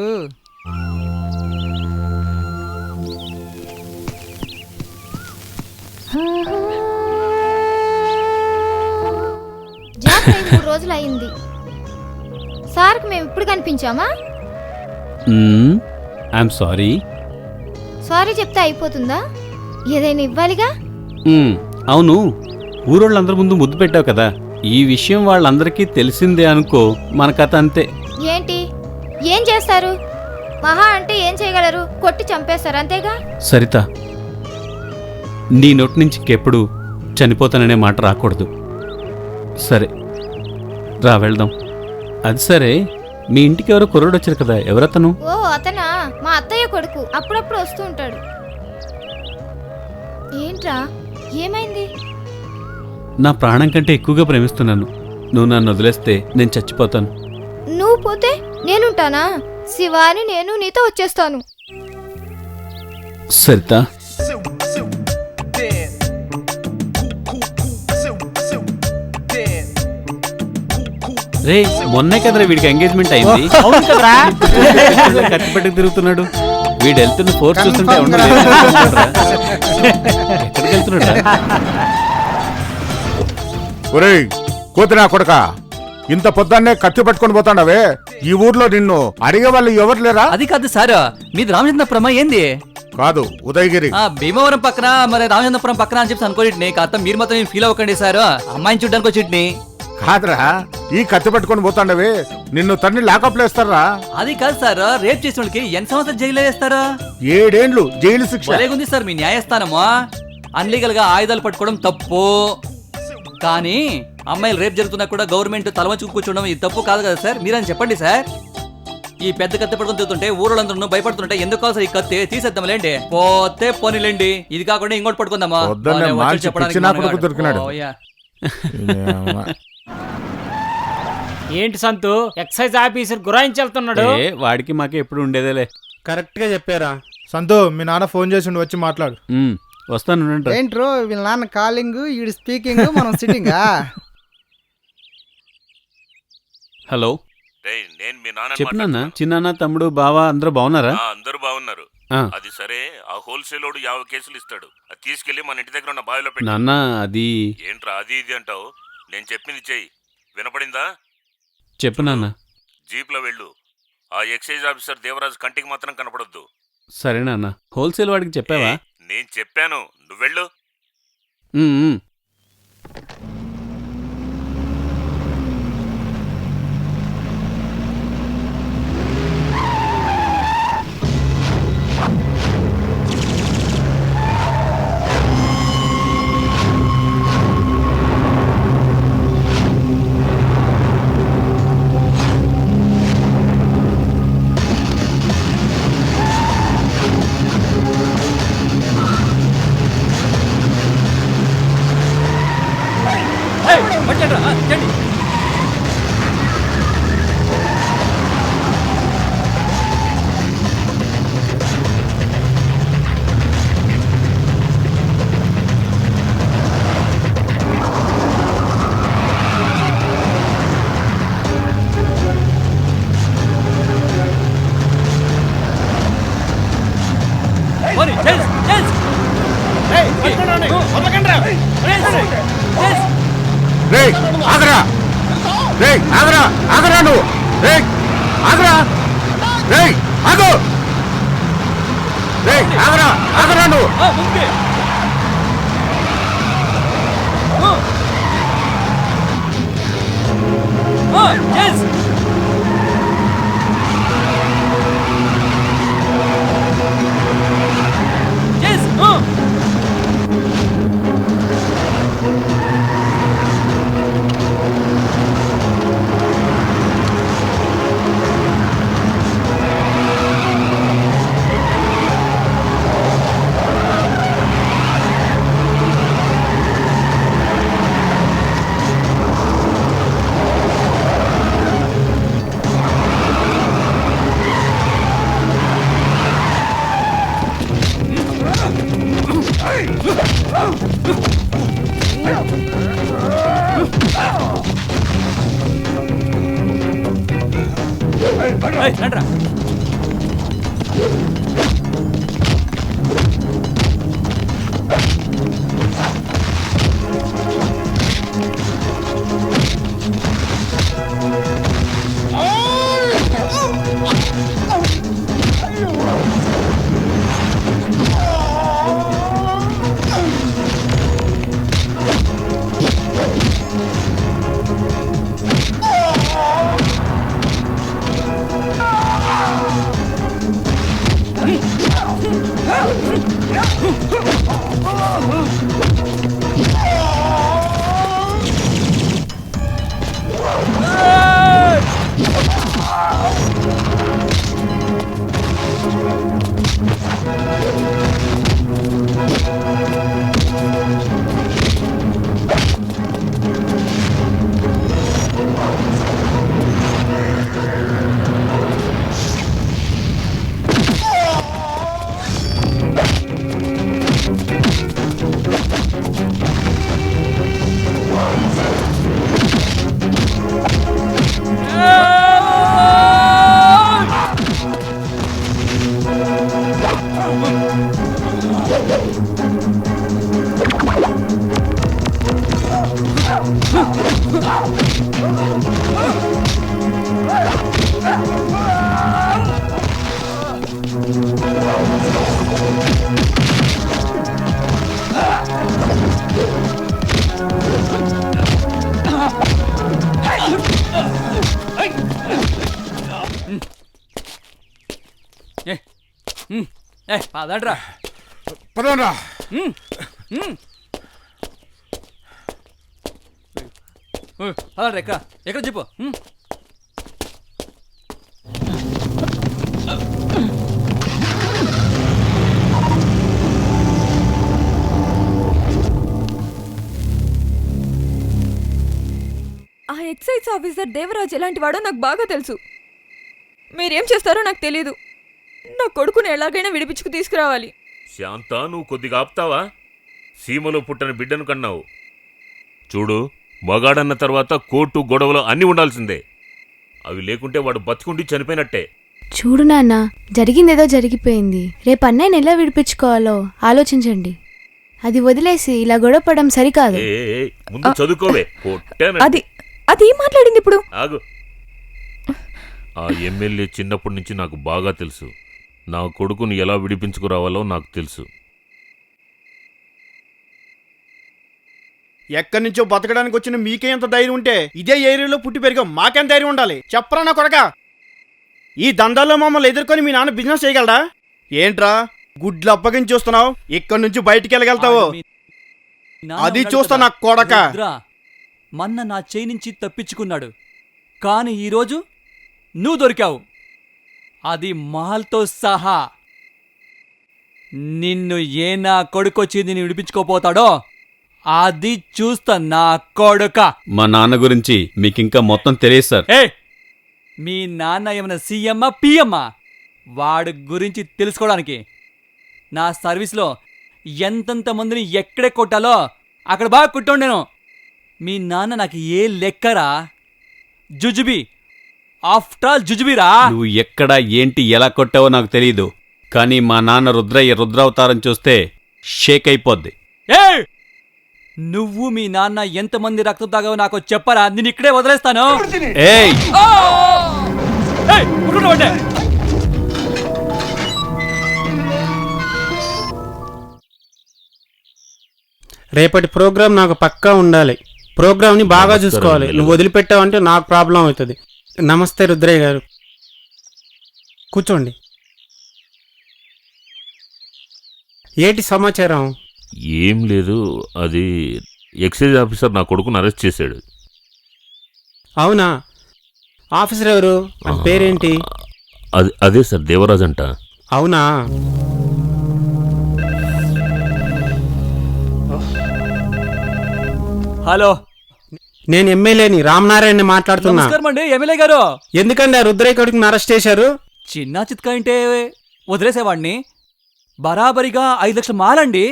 G: జాబ్ 3 రోజులు అయింది సార్కి మేము ఇప్పుడు కనిపించామా
H: ఐఎమ్ సారీ
G: సారీ చెప్తే అయిపోతుందా ఏదైనా ఇవ్వాలిగా
H: అవును ఊరోళ్ళందరి ముందు ముద్దు పెట్టావు కదా ఈ విషయం వాళ్ళందరికీ తెలిసిందే అనుకో మన కథ అంతే
G: ఏంటి ఏం చేస్తారు మహా అంటే ఏం చేయగలరు కొట్టి చంపేస్తారు అంతేగా
H: సరిత నీ నోటి నుంచి ఇంకెప్పుడు చనిపోతాననే మాట రాకూడదు సరే రా వెళ్దాం అది సరే మీ ఇంటికి ఎవరో కుర్రోడు వచ్చారు కదా ఎవరతను
G: ఓ అతనా మా అత్తయ్య కొడుకు అప్పుడప్పుడు వస్తూ ఉంటాడు ఏంట్రా ఏమైంది
H: నా ప్రాణం కంటే ఎక్కువగా ప్రేమిస్తున్నాను నువ్వు నన్ను వదిలేస్తే నేను చచ్చిపోతాను
G: నువ్వు పోతే నేనుంటానా శివాని నేను నీతో వచ్చేస్తాను
H: సరిత రే మొన్నే కదరా వీడికి ఎంగేజ్మెంట్ అయింది కత్తి పట్టుకు తిరుగుతున్నాడు వీడు వెళ్తున్న ఫోర్స్ చూస్తుంటే ఎక్కడికి వెళ్తున్నాడు
I: ఒరేయ్ కోతినా కొడక ఇంత పొద్దున్నే కత్తి పట్టుకొని పోతాండవే ఈ ఊర్లో నిన్ను అడిగే వాళ్ళు ఎవరు లేరా
M: అది కాదు సార్ మీది రామచంద్రపురం ఏంది
I: కాదు ఉదయగిరి
M: భీమవరం పక్కన మరి రామచంద్రపురం పక్కన అని చెప్పి అనుకోండి కాస్త మీరు మాత్రం ఫీల్ అవ్వకండి సార్ అమ్మాయిని చూడడానికి వచ్చి
I: కాదురా ఈ కత్తి పట్టుకొని పోతాండవే నిన్ను తన్ని లాకప్ లో వేస్తారా?
M: అది కాదు సార్, రేప్ చేసిన వాళ్ళకి ఎన్ని సంవత్సరాలు జైల్లో వేస్తారా?
I: 7 ఏండ్లు జైలు శిక్ష.
M: ఉంది సార్ మీ న్యాయస్థానమా. అన్లీగల్ గా ఆయుధాలు పట్టుకోవడం తప్పు, కానీ అమ్మాయిలు రేప్ జరుగుతున్నా కూడా గవర్నమెంట్ తలవంచుకు కూర్చోవడం ఇది తప్పు కాదు కదా సార్? మీరని చెప్పండి సార్. ఈ పెద్ద కత్తి పట్టుకుని తిరుగుతుంటే ఊరోళ్ళందరూ భయపడుతుంటే ఎందుకు కాదు సార్ ఈ కత్తి? తీసేద్దాంలేండి, పోతే పోనీలేండి. ఇది కాకుండా ఇంకోటి పట్టుకుందామా?
I: వద్దన్న మార్చి పిచ్చి నా కొడుకు దొరికినాడు.
K: ఏంటి సంతు ఎక్సైజ్ ఆఫీసర్ గురాయించి వెళ్తున్నాడు?
H: వాడికి మాకు ఎప్పుడు ఉండేదేలే.
B: కరెక్ట్ గా చెప్పారా సంతో? మీ నాన్న ఫోన్ చేసి వచ్చి మాట్లాడు.
H: వస్తాను.
A: ఏంట్రో వీళ్ళ నాన్న కాలింగ్, ఈడు స్పీకింగ్, మనం సిట్టింగా.
H: హలో,
D: నేను మీ నాన్న
H: చెప్పినా చిన్న తమ్ముడు బావ అందరూ బాగున్నారా?
D: అందరూ బాగున్నారు. అది సరే, ఆ హోల్సేల్ 50 కేసులు ఇస్తాడు, అది తీసుకెళ్లి మన ఇంటి దగ్గర ఉన్న బావిలో పెట్టి.
H: నాన్న అది
D: ఏంట్రా అది ఇది అంటావు? నేను చెప్పింది చెయ్యి, వినపడిందా?
H: చెప్పు నాన్న.
D: జీప్ లో వెళ్ళు, ఆ ఎక్సైజ్ ఆఫీసర్ దేవరాజు కంటికి మాత్రం కనపడొద్దు.
H: సరే నాన్న. హోల్సేల్ వాడికి చెప్పావా?
D: నేను చెప్పాను, నువ్వెళ్ళు.
I: ఆగరా ఆగరా నువ్వు, ఆగరా ఆగు, ఆగరా నువ్వు.
M: పదండ్రా.
I: పదండ్రా.
M: పదండ్రా, ఎక్కడ చెప్పు.
C: ఆ ఎక్సైజ్ ఆఫీసర్ దేవరాజ్ ఎలాంటి వాడో నాకు బాగా తెలుసు. మీరేం చేస్తారో నాకు తెలియదు. నా కొడుకుని ఎలాగైనా విడిపించుకు తీసుకురావాలి.
D: శాంత, నువ్వు కొద్దిగా ఆపుతావా? సీమలో పుట్టిన బిడ్డను కన్నావు. చూడు, మగాడన్న తర్వాత కోర్టు గొడవలు అన్నీ ఉండాల్సిందే. అవి లేకుంటే వాడు బతికుండి చనిపోయినట్టే.
G: చూడు నాన్న, జరిగిందేదో జరిగిపోయింది. రేపు అన్నయ్యని ఎలా విడిపించుకోవాలో ఆలోచించండి. అది వదిలేసి ఇలా గొడవపడడం సరికాదు.
D: ముందు చదువుకోవే.
C: అది ఏం మాట్లాడింది ఇప్పుడు?
D: ఆగు. ఆ ఎమ్మెల్యే చిన్నప్పటి నుంచి నాకు బాగా తెలుసు. నా కొడుకుని ఎలా విడిపించుకురావాలో నాకు తెలుసు.
B: ఎక్కడి నుంచో బతకడానికి వచ్చిన మీకే ఎంత ధైర్యం ఉంటే ఇదే ఏరియాలో పుట్టి పెరిగాం, మాకేం ధైర్యం ఉండాలి చెప్పరా నా కొడక? ఈ దందాల్లో మమ్మల్ని ఎదుర్కొని మీ నాన్న బిజినెస్ చేయగలడా? ఏంట్రా గుడ్లు అప్పగించి చూస్తున్నావు? ఇక్కడి నుంచి బయటికి వెళ్ళగలుగుతావు? అది చూస్తా నా కొడక.
M: మొన్న నా చేయి నుంచి తప్పించుకున్నాడు, కానీ ఈరోజు నువ్వు దొరికావు, అది మహల్తో సహా. నిన్ను ఏ నా కొడుకొచ్చి నిన్ను విడిపించుకోపోతాడో అది చూస్తా నా కొడుక.
H: మా నాన్న గురించి మీకింకా మొత్తం తెలియదు సార్.
M: మీ నాన్న ఏమైనా సీఎమ్మా పిఎమ్మా? వాడి గురించి తెలుసుకోవడానికి నా సర్వీస్లో ఎంతెంత మందిని ఎక్కడే కొట్టాలో అక్కడ బాగా కొట్టుండేను. మీ నాన్న నాకు ఏ లెక్కరా? జుజుబి, ఆఫ్టర్ ఆల్ జుజుబిరా.
H: నువ్వు ఎక్కడ ఏంటి ఎలా కొట్టావో నాకు తెలీదు, కానీ మా నాన్న రుద్రావతారం చూస్తే షేక్ అయిపోద్ది.
M: నువ్వు మీ నాన్న ఎంతమంది రక్తం తాగావో నాకు చెప్పరా? నేను ఇక్కడే వదిలేస్తాను.
E: రేపటి ప్రోగ్రాం నాకు పక్కా ఉండాలి. ప్రోగ్రామ్ని బాగా చూసుకోవాలి. నువ్వు వదిలిపెట్టావంటే నాకు ప్రాబ్లం అవుతుంది. నమస్తే రుద్రయ్య గారు, కూర్చోండి. ఏంటి సమాచారం?
D: ఏం లేదు, అది ఎక్సైజ్ ఆఫీసర్ నా కొడుకుని అరెస్ట్ చేశాడు.
E: అవునా? ఆఫీసర్ ఎవరు? పేరేంటి?
D: అదే సార్, దేవరాజ్ అంట.
E: అవునా?
M: హలో,
E: నేను ఎమ్మెల్యేని రామనారాయణ మాట్లాడుతున్నా.
M: నమస్కారం అండి ఎమ్మెల్యే గారు.
E: ఎందుకండి ఆ రుద్రయ్య కొడుకుని అరెస్ట్ చేశారు?
M: చిన్న చిత్కా అంటే వదిలేసేవాడిని. బరాబరిగా 5 లక్షల మాలండి.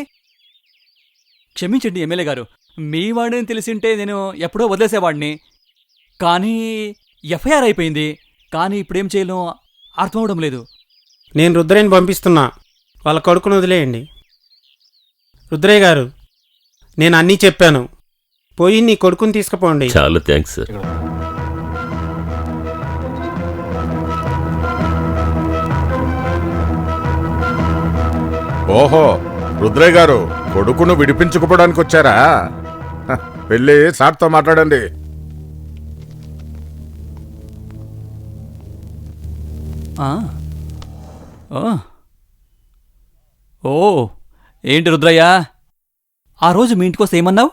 M: క్షమించండి ఎమ్మెల్యే గారు, మీ వాడిని తెలిసింటే నేను ఎప్పుడో వదిలేసేవాడిని. కానీ ఎఫ్ఐఆర్ అయిపోయింది. కానీ ఇప్పుడేం చేయను అర్థమవడం లేదు.
E: నేను రుద్రయ్యని పంపిస్తున్నా, వాళ్ళ కొడుకును వదిలేయండి. రుద్రయ్య గారు, నేను అన్నీ చెప్పాను, పోయి నీ కొడుకుని తీసుకుపోండి.
D: చాలా థ్యాంక్స్ సార్.
I: ఓహో, రుద్రయ్య గారు కొడుకును విడిపించుకోవడానికి వచ్చారా? వెళ్ళి సార్తో మాట్లాడండి.
M: ఓ ఏంటి రుద్రయ్య, ఆ రోజు మీ ఇంటికి వస్తే ఏమన్నావు?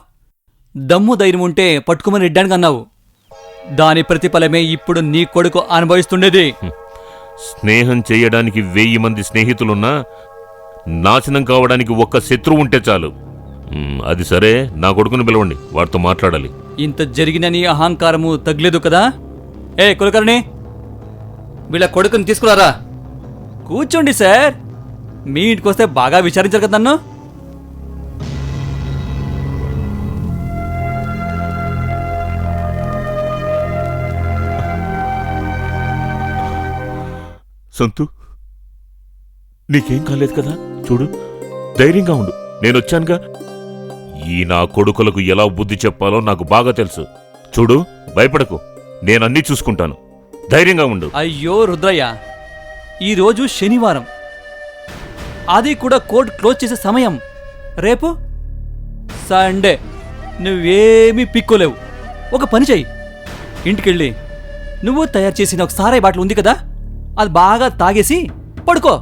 M: దమ్ము ధైర్యం ఉంటే పట్టుకోమని రెడ్డానికి అన్నావు. దాని ప్రతిఫలమే ఇప్పుడు నీ కొడుకు అనుభవిస్తుండేది.
D: స్నేహం చేయడానికి 1000 మంది స్నేహితులున్నా నాశనం కావడానికి ఒక్క శత్రువు ఉంటే చాలు. అది సరే, నా కొడుకుని పిలవండి, వాడితో మాట్లాడాలి.
M: ఇంత జరిగిన నీ అహంకారము తగ్గలేదు కదా? కులకర్ణి, వీళ్ళ కొడుకుని తీసుకురారా. కూర్చోండి సార్, మీ ఇంటికి వస్తే బాగా విచారించారు కదా నన్ను.
D: సంతు, నీకేం కాలేదు కదా? చూడు, ధైర్యంగా ఉండు, నేనొచ్చానుగా. ఈ నా కొడుకులకు ఎలా బుద్ధి చెప్పాలో నాకు బాగా తెలుసు. చూడు, భయపడకు, నేనన్నీ చూసుకుంటాను. ధైర్యంగా ఉండు.
M: అయ్యో రుద్రయ్య, ఈరోజు శనివారం, అది కూడా కోర్టు క్లోజ్ చేసే సమయం. రేపు సండే, నువ్వేమీ పిక్కోలేవు. ఒక పని చెయ్యి, ఇంటికెళ్ళి నువ్వు తయారు చేసిన ఒక సారాయి బాటిల్ ఉంది కదా, అది బాగా తాగేసి పడుకో.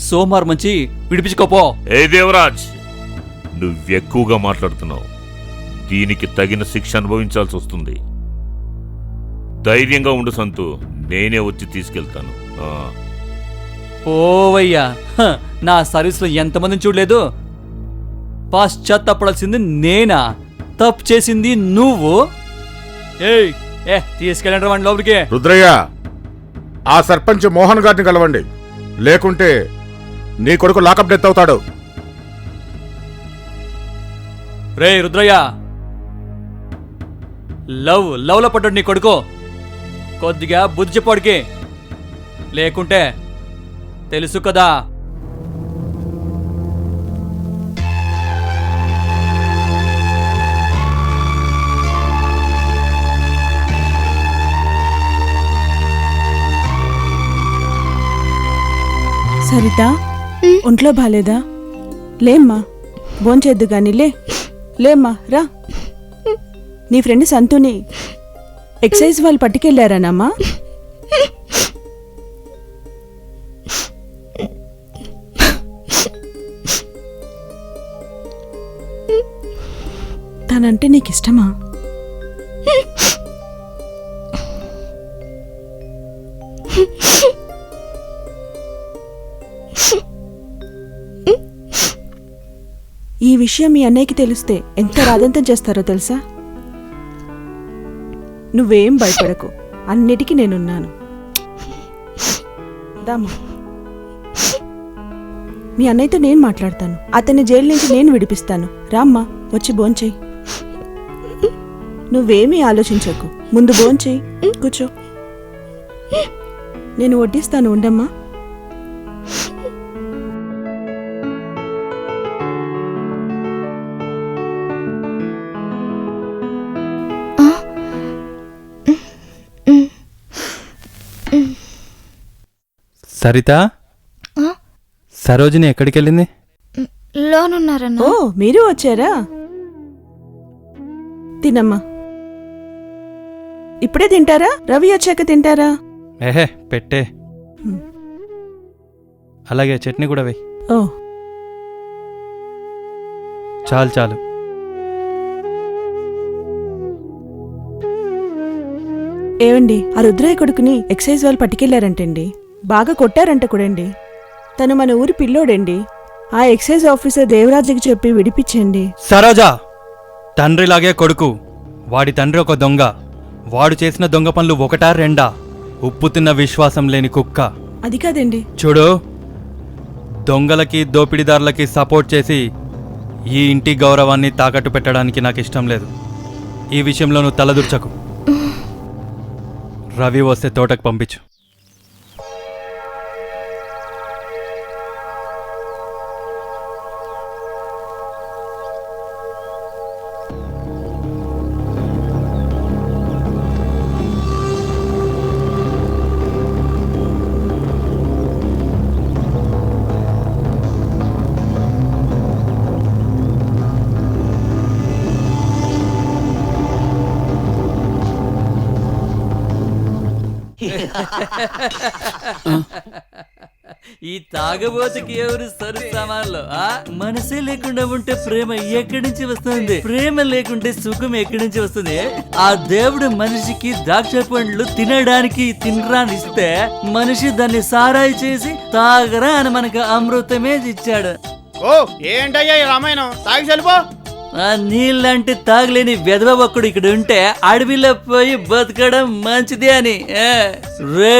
M: సోమవారం మంచి విడిపించుకోపో.
D: ఏ దేవరాజ్, నువ్వెక్కువగా మాట్లాడుతున్నావు. దీనికి తగిన శిక్ష అనుభవించాల్సి వస్తుంది. ధైర్యంగా ఉండు సంతు, నేనే వచ్చి తీసుకెళ్తాను.
M: ఓవయ్యా, నా సర్వీస్లో ఎంతమందిని చూడలేదు. పాశ్చాత్తపడాల్సింది నేనా? తప్పు చేసింది నువ్వు. తీసుకెళ్ళండి వాడిని లోపలికి.
I: రుద్రయ్య, ఆ సర్పంచ్ మోహన్ గారిని కలవండి, లేకుంటే నీ కొడుకు లాకప్ డెత్ అవుతాడు.
M: రే రుద్రయ్య, లవ్లో పడ్డాడు నీ కొడుకు. కొద్దిగా బుద్ధి చెప్పాడికి, లేకుంటే తెలుసు కదా.
J: సరిత, ఒంట్లో బాలేదా? లేమ్మా, భోంచేద్దు గాని లేమ్మా, రా. నీ ఫ్రెండ్ సంతుని ఎక్సైజ్ వాళ్ళు పట్టుకెళ్ళారానమ్మా? తనంటే నీకిష్టమా? ఈ విషయం మీ అన్నయ్యకి తెలిస్తే ఎంత రాదంతం చేస్తారో తెలుసా? నువ్వేం భయపడకు, అన్నిటికీ నేనున్నాను. దామా, మీ అన్నయ్యతో నేను మాట్లాడతాను. అతన్ని జైలు నుంచి నేను విడిపిస్తాను. రామ్మా, వచ్చి భోంచేయి. నువ్వేమీ ఆలోచించకు, ముందు భోంచేయి. కూర్చో, నేను వడ్డిస్తాను. ఉండమ్మా.
F: సరిత, సరోజిని ఎక్కడికి వెళ్ళింది?
G: లోనున్నారన్నా.
J: ఓ, మీరు వచ్చారా? తినమ్మా. ఇప్పుడే తింటారా? రవి వచ్చాక తింటారా?
F: ఏహే, పెట్టే. అలాగే చట్నీ కూడా వేయి.
J: ఓ,
F: చాలు చాలు.
J: ఏవండి, ఆ రుద్రయ్య కొడుకుని ఎక్సైజ్ వాళ్ళు పట్టుకెళ్లారంటండి. బాగా కొట్టారంట కూడండి. తను మన ఊరి పిల్లోడండి. ఆ ఎక్సైజ్ ఆఫీసర్ దేవరాజుకి చెప్పి విడిపించండి.
F: సరోజా, తండ్రిలాగే కొడుకు. వాడి తండ్రి ఒక దొంగ. వాడు చేసిన దొంగ పనులు ఒకటా రెండా? ఉప్పు తిన్న విశ్వాసం లేని కుక్క.
J: అది కాదండి.
F: చూడు, దొంగలకి దోపిడీదారులకి సపోర్ట్ చేసి ఈ ఇంటి గౌరవాన్ని తాకట్టు పెట్టడానికి నాకు ఇష్టం లేదు. ఈ విషయంలో నువ్వు తలదూర్చకు. రవి వస్తే తోటకు పంపించు.
M: ఈ తాగబోతుకి ఎవరు సరు సామాన్లు? మనసే లేకుండా ఉంటే ప్రేమ ఎక్కడి నుంచి వస్తుంది? ప్రేమ లేకుంటే సుఖం ఎక్కడి నుంచి వస్తుంది? ఆ దేవుడు మనిషికి ద్రాక్ష పండ్లు తినడానికి తినరానిస్తే మనిషి దాన్ని సారాయి చేసి తాగరా అని మనకు అమృతమే ఇచ్చాడు.
B: ఓ, ఏంటయ్యా ఈ రామాయణం? తాగి చలిపో.
M: నీళ్ళంటే తాగలేని వెధవ ఒక్కడు ఇక్కడ ఉంటే అడవిలో పోయి బతకడం మంచిది అని. రే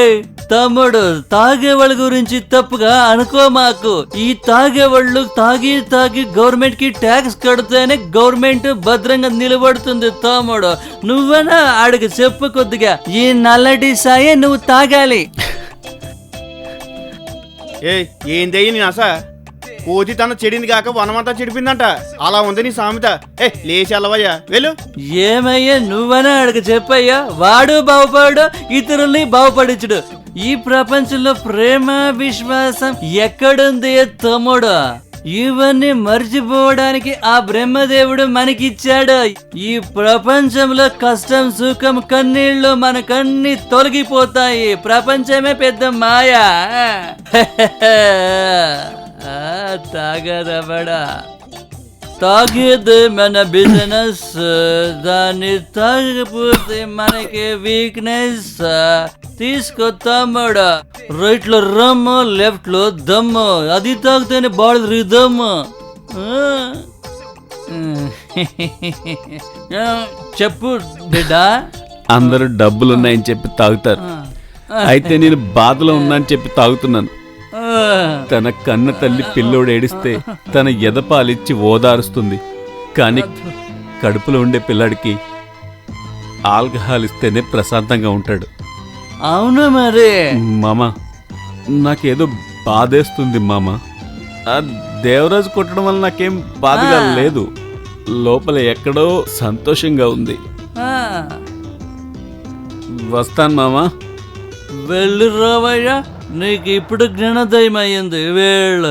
M: తమ్ముడు, తాగేవాళ్ళ గురించి తప్పుగా అనుకో మాకు. ఈ తాగేవాళ్ళు తాగి గవర్నమెంట్ కి ట్యాక్స్ కడితేనే గవర్నమెంట్ భద్రంగా నిలబడుతుంది. తమ్ముడు, నువ్వనా ఆడికి చెప్పు కొద్దిగా. ఈ నల్లటి సాయే నువ్వు తాగాలి.
B: ఏందయ్యి నీ ఆశ? కోతి తన చెడింది కాక వనమంతా చెడిపిందంట. అలా ఉంది నీ సామెత. లేచి అల్లవయ్యా, వెళ్ళు.
M: ఏమయ్యా, నువ్వనా ఆడికి చెప్పయ్యా. వాడు బాగుపడు, ఇతరుల్ని బాగుపడించుడు. ఈ ప్రపంచంలో ప్రేమ విశ్వాసం ఎక్కడుంది తమ్ముడు? ఇవన్నీ మర్చిపోవడానికి ఆ బ్రహ్మదేవుడు మనకిచ్చాడు. ఈ ప్రపంచంలో కష్టం సుఖం కన్నీళ్ళు మనకన్నీ తొలగిపోతాయి. ప్రపంచమే పెద్ద మాయా. తాగదబడా తాగేది మన బిజినెస్, దాన్ని తాగకపోతే మనకి వీక్నెస్. తీసుకో తమ్ముడు, రైట్ లో రమ్ము, లెఫ్ట్ లో దమ్ము, అది తాగితేనే బాడీ రిదమ్ము. చెప్పు బిడ్డా.
H: అందరూ డబ్బులున్నాయని చెప్పి తాగుతారు, అయితే నేను బాధలో ఉన్నానని చెప్పి తాగుతున్నాను. తన కన్న తల్లి పిల్లోడు ఏడిస్తే తన ఎదపాలిచ్చి ఓదారుస్తుంది, కానీ కడుపులో ఉండే పిల్లాడికి ఆల్కహాల్ ఇస్తేనే ప్రశాంతంగా ఉంటాడు.
M: అవును మరి
H: మామ, నాకేదో బాధేస్తుంది మామ. ఆ దేవరాజు కొట్టడం వల్ల నాకేం బాధగా లేదు, లోపల ఎక్కడో సంతోషంగా ఉంది. వస్తాను మామ.
M: వెళ్ళి రావయ్యా, నీకు ఇప్పుడు జ్ఞానోదయం అయ్యింది. వేళ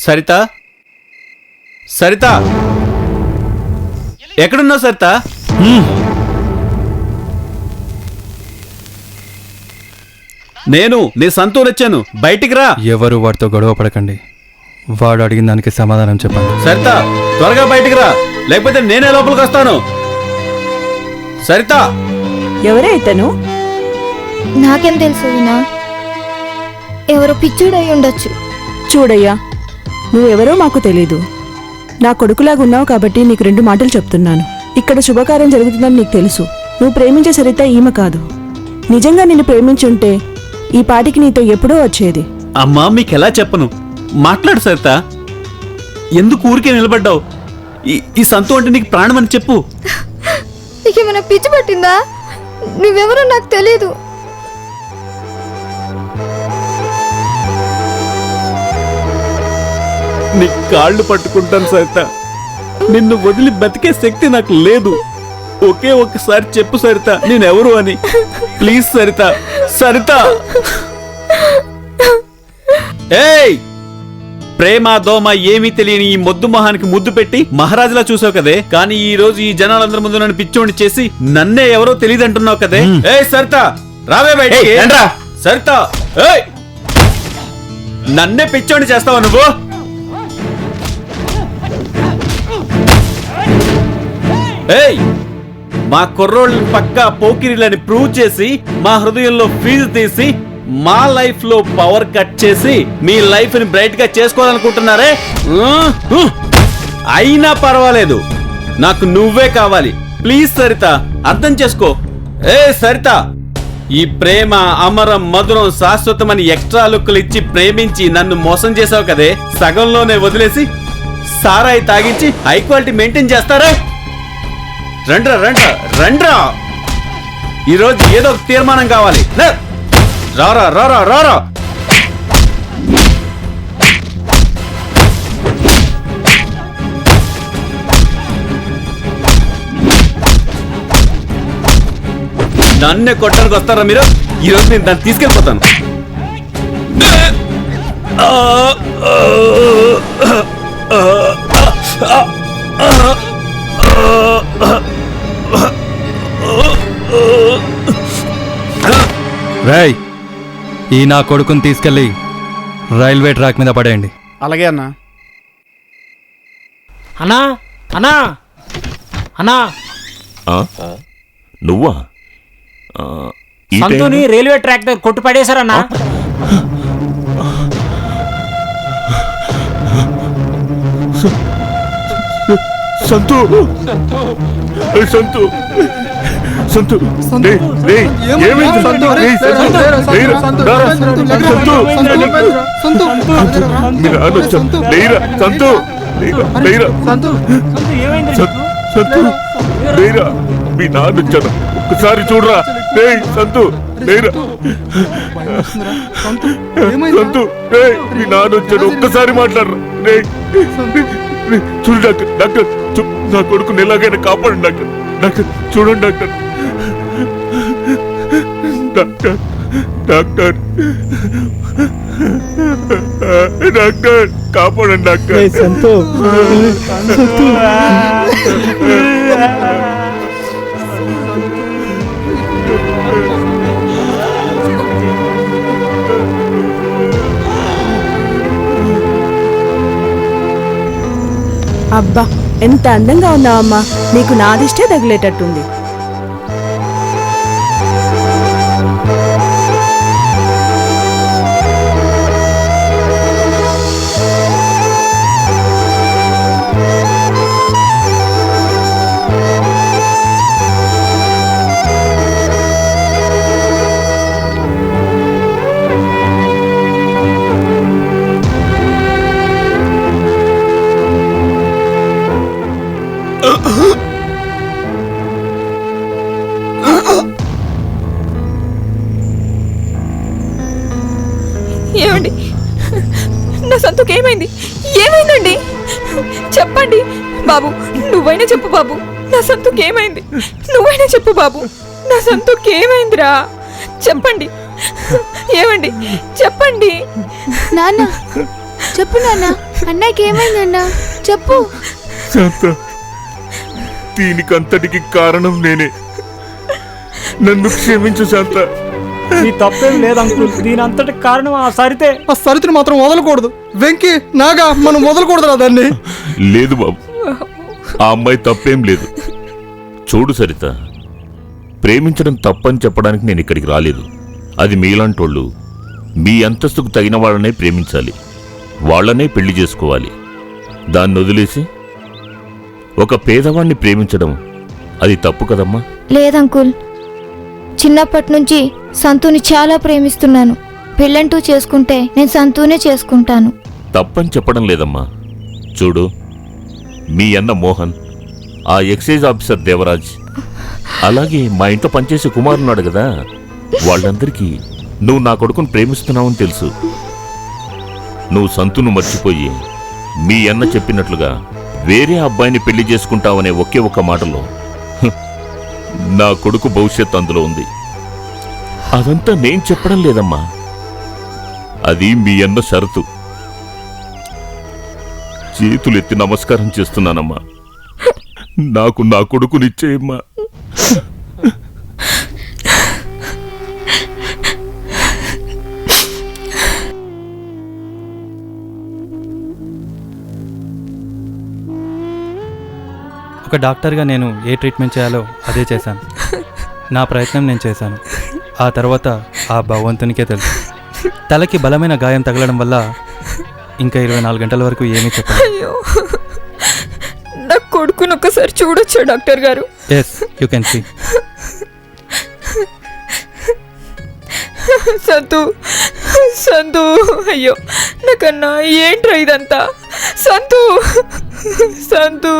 H: సరిత, సరిత, ఎక్కడున్నావు సరిత? నేను నీ సంతూర్ వచ్చాను, బయటికి రా.
F: ఎవరు వాడితో గొడవ పడకండి, వాడు అడిగిన దానికి సమాధానం చెప్పండి.
H: సరిత, త్వరగా బయటికి రా, లేకపోతే నేనే లోపలికి వస్తాను. సరిత.
J: ఎవరే ఇతను?
G: నాకేం తెలుసు వినా, ఎవరో పిచ్చుడై ఉండొచ్చు.
J: చూడయ్యా, నువ్వెవరో మాకు తెలీదు. నా కొడుకులాగా ఉన్నావు కాబట్టి నీకు 2 మాటలు చెప్తున్నాను. ఇక్కడ శుభకార్యం జరుగుతుందని నీకు తెలుసు. నువ్వు ప్రేమించే సరిత ఈమె కాదు. నిజంగా నిన్ను ప్రేమించుంటే ఈ పాటికి నీతో ఎప్పుడో వచ్చేది.
H: అమ్మా, మీకెలా చెప్పను? మాట్లాడు సరిత, ఎందుకు ఊరికే నిలబడ్డావు? ఈ సంతు అంటే నీకు ప్రాణం అని చెప్పు.
G: నీకేమైనా పిచ్చి పట్టిందా? నువ్వెవరో నాకు తెలీదు.
H: నీ కాళ్ళు పట్టుకుంటాను సరిత, నిన్ను వదిలి బతికే శక్తి నాకు లేదు. ఒకే ఒక్కసారి చెప్పు సరిత, నేనెవరు అని. ప్లీజ్ సరిత, సరిత. ఏయ్, ప్రేమ దోమ ఏమీ తెలియని ఈ మొద్దు మొహానికి ముద్దు పెట్టి మహారాజులా చూసావు కదే, కానీ ఈ రోజు ఈ జనాలందరి ముందు నన్ను పిచ్చోండి చేసి నన్నే ఎవరో తెలియదు అంటున్నావు కదే. ఏయ్ సరిత, రావే బయటికి. సరిత, ఏయ్, నన్నే పిచ్చోండి చేస్తావా నువ్వు? ఏయ్, మా కుర్రోళ్ళని పక్కా పోకిరీలని ప్రూవ్ చేసి మా హృదయంలో ఫీజు తీసి మా లైఫ్ లో పవర్ కట్ చేసి మీ లైఫ్ ని బ్రైట్ గా చేసుకోవాలనుకుంటున్నారే? అయినా పర్వాలేదు, నాకు నువ్వే కావాలి. ప్లీజ్ సరిత, అర్థం చేసుకో. ఏ సరిత, ఈ ప్రేమ అమరం మధురం శాశ్వతమని ఎక్స్ట్రా లుక్కులు ఇచ్చి ప్రేమించి నన్ను మోసం చేసావు కదే, సగంలోనే వదిలేసి సారాయి తాగించి హై క్వాలిటీ మెయింటైన్ చేస్తారా? రండ్రా రండ్రా రండ్రా, ఈరోజు ఏదో ఒక తీర్మానం కావాలి. రారా రారా రారా. నన్నే కొట్టడానికి వస్తారా మీరు? ఈరోజు నేను దాన్ని తీసుకెళ్ళిపోతాను.
F: రేయ్, ఈ నా కొడుకుని తీసుకెళ్ళి రైల్వే ట్రాక్ మీద పడేయండి.
B: అలాగే అన్నా.
K: అన్నా అన్నా అన్నా,
D: నువ్వా?
K: సంతోని రైల్వే ట్రాక్ దగ్గర కొట్టు పడేశారన్నా.
D: సంతు సంతు సంతు డేయ్, డేయ్, ఏమైంది సంతు? డేయ్, సంతు, లేరా, రారా, సంతు, మీ నాన్న వచ్చాడు. లేరా, సంతు, లేరా, సంతు, లేరా, మీ నాన్న వచ్చాడు. ఒక్కసారి చూడరా. డేయ్, సంతు, లేరా, సంతు, డేయ్, మీ నాన్న వచ్చాడు. ఒక్కసారి మాట్లాడరా. డేయ్, చూడు డాక్టర్, డాక్టర్, నా కొడుకుని ఎలాగైనా కాపాడండి డాక్టర్. డాక్టర్ చూడండి డాక్టర్. డాక్టర్, డాక్టర్, డాక్టర్, కాపాడండి డాక్టర్.
L: సంతు
J: అబ్బా ఎంత అందంగా ఉన్నావమ్మా, నీకు నాదిష్టే తగిలేటట్టుంది.
C: ఏమండి, నా సంతుకు ఏమైంది? ఏమైందండి? చెప్పండి బాబు, నువ్వైనా చెప్పు బాబు. నా సంతుకు ఏమైంది? నువ్వైనా చెప్పు బాబు. నా సంతుకు ఏమైందిరా? చెప్పండి. ఏమండి, చెప్పండి.
G: నాన్న చెప్పు నాన్న, అన్నయ్యకి ఏమైందన్నా చెప్పు.
D: శాంత, దీనికంతటికి కారణం నేనే. నన్ను క్షమించు శాంత.
L: నీ తప్పేం లేదు అంకుల్, దీని అంతటి కారణం ఆ సరితే.
A: ఆ సరితని మాత్రం వదలకూడదు. వెంకీ, నాగా, మనం వదలకూడదురా దాన్ని.
D: లేదు బాబు, ఆ అమ్మాయి తప్పేం లేదు. చూడు సరిత, ప్రేమించడం తప్పని చెప్పడానికి నేను ఇక్కడికి రాలేదు. అది మీలాంటోళ్ళు మీ అంతస్తుకు తగిన వాళ్ళనే ప్రేమించాలి, వాళ్ళనే పెళ్లి చేసుకోవాలి. దాన్ని వదిలేసి ఒక పేదవాణ్ణి ప్రేమించడం అది తప్పు కదమ్మా.
G: లేదంకుల్, చిన్నప్పటి నుంచి సంతూని చాలా ప్రేమిస్తున్నాను. పెళ్ళంటూ చేసుకుంటే నేను సంతూనే చేసుకుంటాను.
D: తప్పని చెప్పడం లేదమ్మా. చూడు, మీ అన్న మోహన్, ఆ ఎక్సైజ్ ఆఫీసర్ దేవరాజ్, అలాగే మా ఇంట్లో పనిచేసే కుమారున్నాడు కదా, వాళ్ళందరికీ నువ్వు నా కొడుకును ప్రేమిస్తున్నావని తెలుసు. నువ్వు సంతును మర్చిపోయి మీ అన్న చెప్పినట్లుగా వేరే అబ్బాయిని పెళ్లి చేసుకుంటావనే ఒకే ఒక్క మాటలో నా కొడుకు భవిష్యత్ అందులో ఉంది. అదంతా నేను చెప్పడం లేదమ్మా, అది మీ అన్న షరతు. చేతులెత్తి నమస్కారం చేస్తున్నానమ్మా, నాకు నా కొడుకునిచ్చేయమ్మా.
F: ఒక డాక్టర్గా నేను ఏ ట్రీట్మెంట్ చేయాలో అదే చేశాను. నా ప్రయత్నం నేను చేశాను. ఆ తర్వాత ఆ భగవంతునికే తెలుసు. తలకి బలమైన గాయం తగలడం వల్ల ఇంకా 24 గంటల వరకు ఏమీ చెప్పాను.
C: అయ్యో, నా కొడుకుని ఒక్కసారి చూడొచ్చా డాక్టర్ గారు?
F: Yes, you can see.
C: Santhu, Santhu, అయ్యో నాకన్నా ఏంట్రా ఇదంతా? సంతు, సంతు,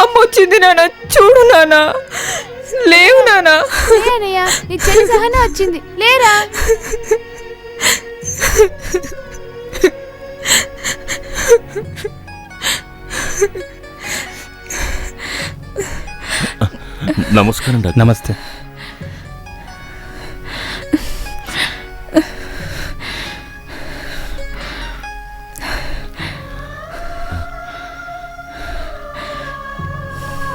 C: అమ్మ వచ్చింది నాన్న, చూడు నాన్న. లేవు నాన్న.
G: నీ చెల్లి సహన వచ్చింది, లేరా?
D: నమస్కారం డాక్టర్.
F: నమస్తే.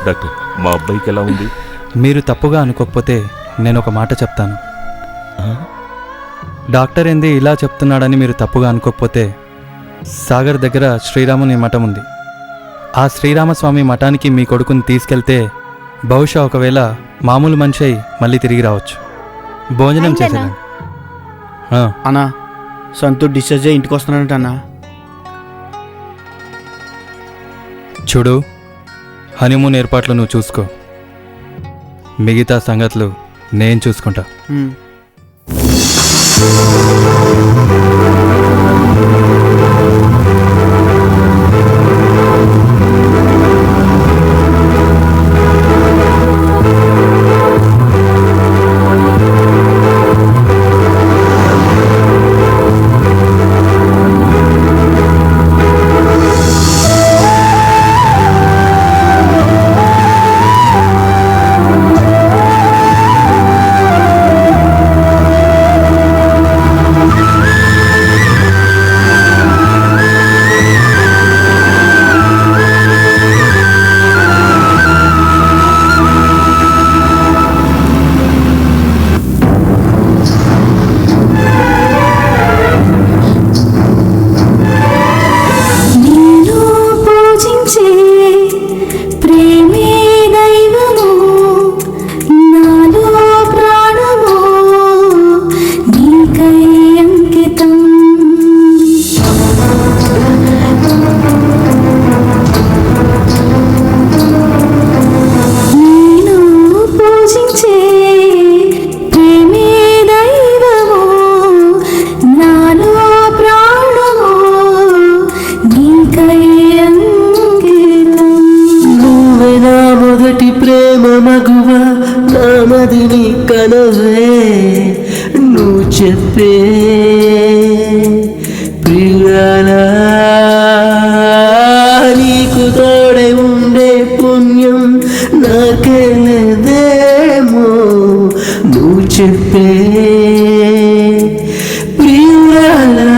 D: డాక్టర్, మా అబ్బాయికి ఎలా ఉంది?
F: మీరు తప్పుగా అనుకోకపోతే నేను ఒక మాట చెప్తాను. డాక్టర్ ఏంది ఇలా చెప్తున్నాడని మీరు తప్పుగా అనుకోకపోతే, సాగర్ దగ్గర శ్రీరాముని మఠం ఉంది. ఆ శ్రీరామస్వామి మఠానికి మీ కొడుకుని తీసుకెళ్తే బహుశా ఒకవేళ మామూలు మనిషి అయి మళ్ళీ తిరిగి రావచ్చు. భోజనం చేసేదండి.
B: అన్నా, సంతూ డిశ్చార్జ్ అయ్యి ఇంటికి వస్తున్నానంట అన్నా.
F: చూడు, హనీమూన్ ఏర్పాట్లు నువ్వు చూసుకో, మిగతా సంగతులు నేను చూసుకుంటా.
P: చెప్పే ప్రియురాలా, నీకు తోడై ఉండే పుణ్యం నాకే లేదేమో. నువ్వు చెప్పే ప్రియురాలా.